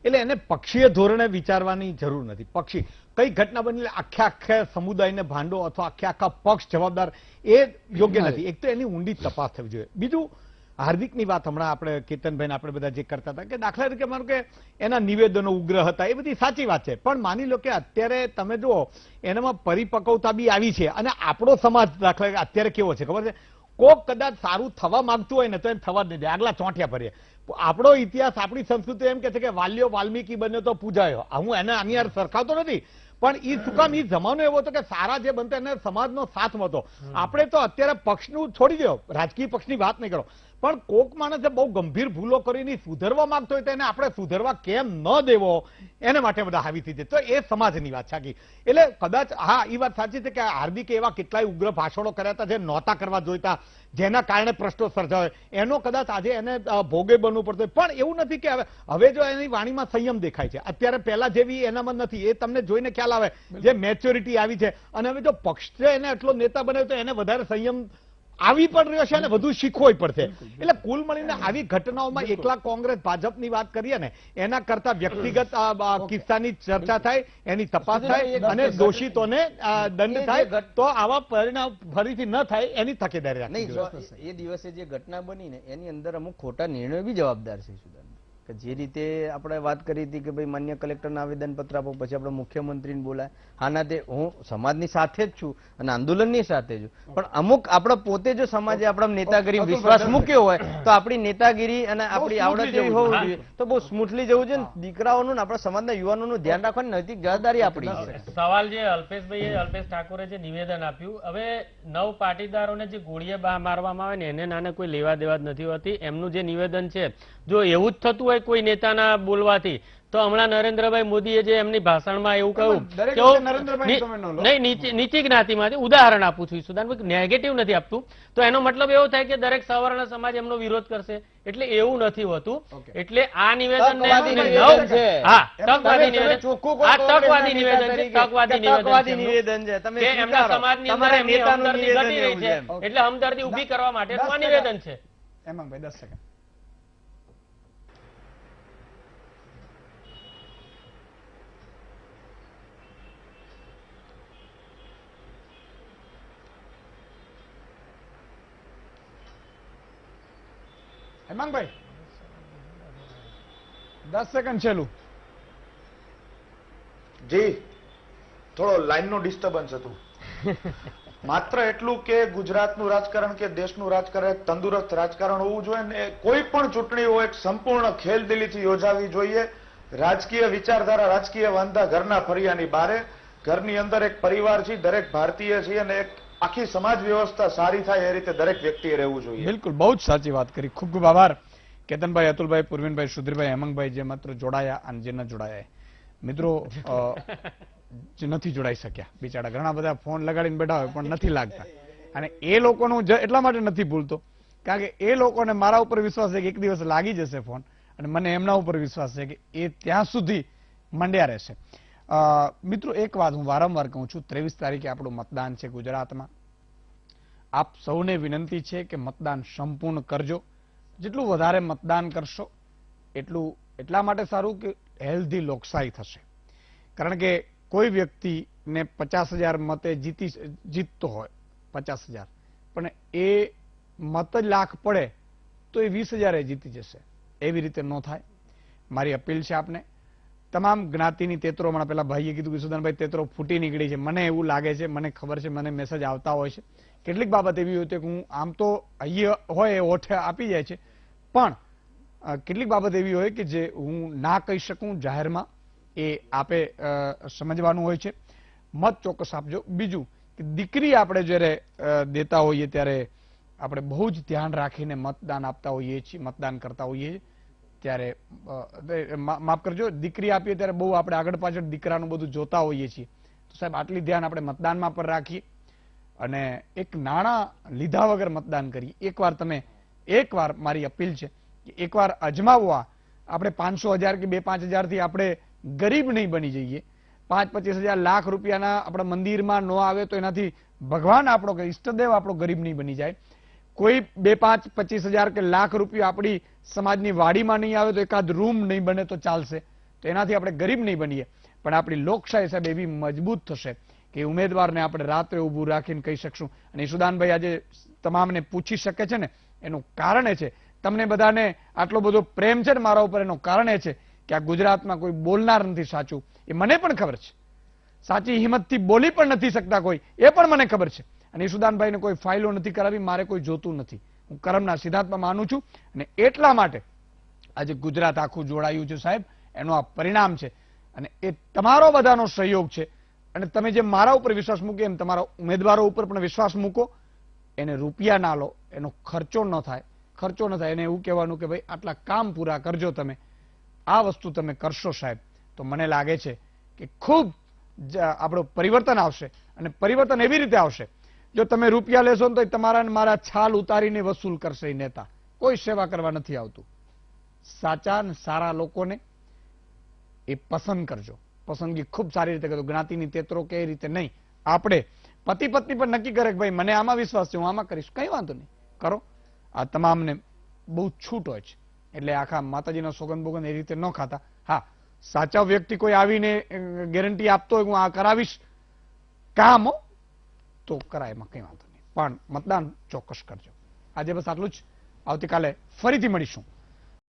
એટલે એને પક્ષીય ધોરણે વિચારવાની જરૂર નથી. પક્ષી કઈ ઘટના બની આખા સમુદાયને ભાંડો અથવા આખા પક્ષ જવાબદાર, એ યોગ્ય નથી. એક તો એની ઊંડી તપાસ થવી જોઈએ. બીજું, હાર્દિકની વાત હમણાં આપણે કેતનભાઈ આપણે બધા જે કરતા હતા કે દાખલા તરીકે માનો કે એના નિવેદનો ઉગ્ર હતા, એ બધી સાચી વાત છે. પણ માની લો કે અત્યારે તમે જુઓ એનામાં પરિપક્વતા બી આવી છે. અને આપણો સમાજ દાખલા અત્યારે કેવો છે ખબર છે, કોક કદાચ સારું થવા માંગતું હોય ને તો એમ થવા જ નહીં દે, આગલા ચોંટિયા ભરીએ. આપણો ઇતિહાસ, આપણી સંસ્કૃતિ એમ કે છે કે વાલ્યો વાલ્મીકી બન્યો તો પૂજાયો. હું એને આની યાર સરખાવતો નથી, પણ એ શું કામ, એ જમાનો એવો હતો કે સારા જે બનતો એને સમાજનો સાથ મળતો. આપણે તો અત્યારે પક્ષનું છોડી દો, રાજકીય પક્ષની વાત નહીં કરો, પણ કોક માણસે બહુ ગંભીર ભૂલો કરીને સુધરવા માંગતો હોય તો એને આપણે સુધરવા કેમ ન દેવો, એને માટે બધા હાવી થઈ જાય. તો એ સમાજની વાત છે. એટલે કદાચ હા, એ વાત સાચી છે કે હાર્દિકે એવા કેટલાય ઉગ્ર ભાષણો કર્યા હતા જે નહોતા કરવા જોઈતા, જેના કારણે પ્રશ્નો સર્જાય, એનો કદાચ આજે એને ભોગે બનવું પડતું. પણ એવું નથી કે હવે જો એની વાણીમાં સંયમ દેખાય છે, અત્યારે પહેલા જેવી એનામાં નથી. એ તમને જોઈને ખ્યાલ આવે જે મેચ્યોરિટી આવી છે. અને હવે જો પક્ષ છે એને એટલો નેતા બનાવ્યો તો એને વધારે સંયમ આવી પણ રહ્યો છે અને વધુ શીખવો પડશે. એટલે કુલ મળીને આવી ઘટનાઓમાં એકલા કોંગ્રેસ ભાજપની વાત કરીએ ને એના કરતા વ્યક્તિગત કિસ્સાની ચર્ચા થાય, એની તપાસ થાય અને દોષિતોને દંડ થાય, તો આવા પરિણામ ફરીથી ન થાય એની તકેદારી રાખવી. એ દિવસે જે ઘટના બની ને એની અંદર અમુક ખોટા નિર્ણયો બી જવાબદાર છે સુદાન, કે જે રીતે આપણે વાત કરી હતી કે ભાઈ માન્ય કલેક્ટરને આવેદન પત્ર આપો, પછી આપણે મુખ્યમંત્રીને બોલાય. આના તે હું સમાજની સાથે જ છું અને આંદોલનની સાથે છું, પણ અમુક આપણે પોતે જો સમાજે આપણા નેતાગીરી વિશ્વાસ મૂક્યો હોય તો આપણી નેતાગીરી અને આપણી આવડત જેવી હોવી જોઈએ, તો બહુ સ્મૂથલી જવું જોઈએ. દીકરાઓનું આપણા સમાજના યુવાનોનું ધ્યાન રાખવાની નૈતિક જવાબદારી આપણી છે. સવાલ જે અલ્પેશ ઠાકોરે જે નિવેદન આપ્યું, હવે 9 પાટીદારોને જે ગોળીએ મારવામાં આવે ને એને નાને કોઈ લેવા દેવા જ નથી હોતી. એમનું જે નિવેદન છે, જો એવું જ થતું હોય કોઈ નેતાના બોલવાથી, તો હમણાં નરેન્દ્રભાઈ મોદીએ જે એમની ભાષણમાં એવું કહ્યું, નહીં નીચી જ્ઞાતિમાંથી ઉદાહરણ આપું છું સુદાનભાઈ, નેગેટિવ નથી આપતું, તો એનો મતલબ એવો થાય કે દરેક સવર્ણ સમાજ એમનો વિરોધ કરશે, એટલે એવું નથી હોતું. એટલે આ નિવેદન એમના સમાજની અંદર એમની હમદર્દી ઘટી રહી છે, એટલે હમદર્દી ઉભી કરવા માટે આ નિવેદન છે. એમાં ભાઈ 10 સેકન્ડ. હેમાંગભાઈ 10 સેકન્ડ છેલ્લું. જી, થોડો લાઈનનો ડિસ્ટર્બન્સ હતું. માત્ર એટલું કે ગુજરાતનું રાજકારણ કે દેશનું રાજકારણ એક તંદુરસ્ત રાજકારણ હોવું જોઈએ ને કોઈ પણ ચૂંટણી હોય સંપૂર્ણ ખેલદિલીથી યોજાવી જોઈએ. રાજકીય વિચારધારા, રાજકીય વાંધા ઘરના ફરિયાની બારે, ઘરની અંદર એક પરિવાર છે, દરેક ભારતીય છે અને એક આખી સમાજ વ્યવસ્થા સારી થાય એ રીતે દરેક વ્યક્તિએ રહેવું જોઈએ. બિલકુલ, બહુ જ સાચી વાત કરી. ખૂબ ખૂબ આભાર કેતનભાઈ, અતુલભાઈ, પૂર્વિનભાઈ, સુધીરભાઈ, હેમંતભાઈ, જે માત્ર જોડાયા અને જે ન જોડાયા. મિત્રો જે નથી જોડાઈ શક્યા બિચારા, ઘણા બધા ફોન લગાડીને બેઠા હોય પણ નથી લાગતા, અને એ લોકોનું એટલા માટે નથી ભૂલતો કારણ કે એ લોકોને મારા ઉપર વિશ્વાસ છે કે એક દિવસ લાગી જશે ફોન, અને મને એમના ઉપર વિશ્વાસ છે કે એ ત્યાં સુધી મંડ્યા રહેશે. મિત્રો, એક વાત હું વારંવાર કહું છું, 23 તારીખે આપણું મતદાન છે ગુજરાતમાં. આપ સૌને વિનંતી છે કે મતદાન સંપૂર્ણ કરજો. જેટલું વધારે મતદાન કરશો એટલા માટે સારું કે હેલ્ધી લોકશાહી થશે. કારણ કે કોઈ વ્યક્તિને 50,000 મતે જીતતો હોય 50,000, પણ એ મત જ લાખ પડે તો એ 20,000 જીતી જશે. એવી રીતે ન થાય. મારી અપીલ છે આપને, તમામ જ્ઞાતિની તેતરો, હમણાં પેલા ભાઈએ કીધું કે સુદાનભાઈ તેતરો ફૂટી નીકળી છે, મને એવું લાગે છે, મને ખબર છે, મને મેસેજ આવતા હોય છે. કેટલીક બાબત એવી હોય કે હું આમ તો અહીંયા હોય એ ઓઠે આપી જાય છે, પણ કેટલીક બાબત એવી હોય કે જે હું ના કહી શકું જાહેરમાં, એ આપે સમજવાનું હોય છે. મત ચોક્કસ આપજો. બીજું કે દીકરી આપણે જ્યારે દેતા હોઈએ ત્યારે આપણે બહુ જ ધ્યાન રાખીને મતદાન આપતા હોઈએ છીએ, મતદાન કરતા હોઈએ છીએ. ત્યારે માફ કરજો, દીકરી આપીએ ત્યારે બહુ આપણે આગળ પાછળ દીકરાનું બધું જોતા હોઈએ છીએ. તો સાહેબ આટલી ધ્યાન આપણે મતદાનમાં પર રાખીએ અને એક નાણાં લીધા વગર મતદાન કરીએ. એકવાર મારી અપીલ છે કે એકવાર અજમાવવા. આપણે 500,000 કે 2-5 થી આપણે ગરીબ નહીં બની જઈએ. 5-25,000 લાખ રૂપિયાના આપણા મંદિરમાં ન આવે તો એનાથી ભગવાન આપણો કે ઈષ્ટદેવ આપણો ગરીબ નહીં બની જાય. કોઈ 2-5-25,000 કે લાખ રૂપિયા આપણી સમાજની વાડીમાં નહીં આવે તો એકાદ રૂમ નહીં બને તો ચાલશે. તો એનાથી આપણે ગરીબ નહીં બનીએ, પણ આપણી લોકશાહી સાહેબ એવી મજબૂત થશે કે ઉમેદવારને આપણે રાત્રે ઊભું રાખીને કહી શકશું. અને ઈશુદાનભાઈ આજે તમામને પૂછી શકે છે ને, એનું કારણ એ છે, તમને બધાને આટલો બધો પ્રેમ છે ને મારા ઉપર, એનું કારણ એ છે કે આ ગુજરાતમાં કોઈ બોલનાર નથી સાચું. એ મને પણ ખબર છે. સાચી હિંમતથી બોલી પણ નથી શકતા કોઈ, એ પણ મને ખબર છે. અને ઈશુદાનભાઈને કોઈ ફાઇલો નથી કરાવી, મારે કોઈ જોતું નથી. હું કર્મના સિદ્ધાંતમાં માનું છું અને એટલા માટે આજે ગુજરાત આખું જોડાયું છે સાહેબ, એનું આ પરિણામ છે. અને એ તમારો બધાનો સહયોગ છે. અને તમે જે મારા ઉપર વિશ્વાસ મૂકે એમ તમારા ઉમેદવારો ઉપર પણ વિશ્વાસ મૂકો. એને રૂપિયા ના લો, એનો ખર્ચો ન થાય. એને એવું કહેવાનું કે ભાઈ આટલા કામ પૂરા કરજો, તમે આ વસ્તુ તમે કરશો સાહેબ, તો મને લાગે છે કે ખૂબ આપણું પરિવર્તન આવશે. અને પરિવર્તન એવી રીતે આવશે, જો તમે રૂપિયા લેશો તો તમારા મારા છાલ ઉતારીને વસૂલ કરશે. નેતા કોઈ સેવા કરવા નથી આવતું. સાચા અને સારા લોકોને એ પસંદ કરજો. પસંદગી ખૂબ સારી રીતે કરજો. જ્ઞાતિની તેતરો કે એ રીતે નહીં. આપણે પતિ પત્ની પણ નક્કી કરે કે ભાઈ મને આમાં વિશ્વાસ છે, હું આમાં કરીશ, કઈ વાંધો નહીં, કરો. આ તમામને બહુ છૂટ હોય છે, એટલે આખા માતાજીનો સોગંદ બોગંદ એ રીતે ન ખાતા. હા, સાચા વ્યક્તિ કોઈ આવીને ગેરંટી આપતો હોય હું આ કરાવીશ કામ, તો કરાય, એમાં કઈ વાંધો નહીં, પણ મતદાન ચોક્કસ કરજો. આજે બસ આટલું જ. આવતીકાલે ફરીથી મળીશું.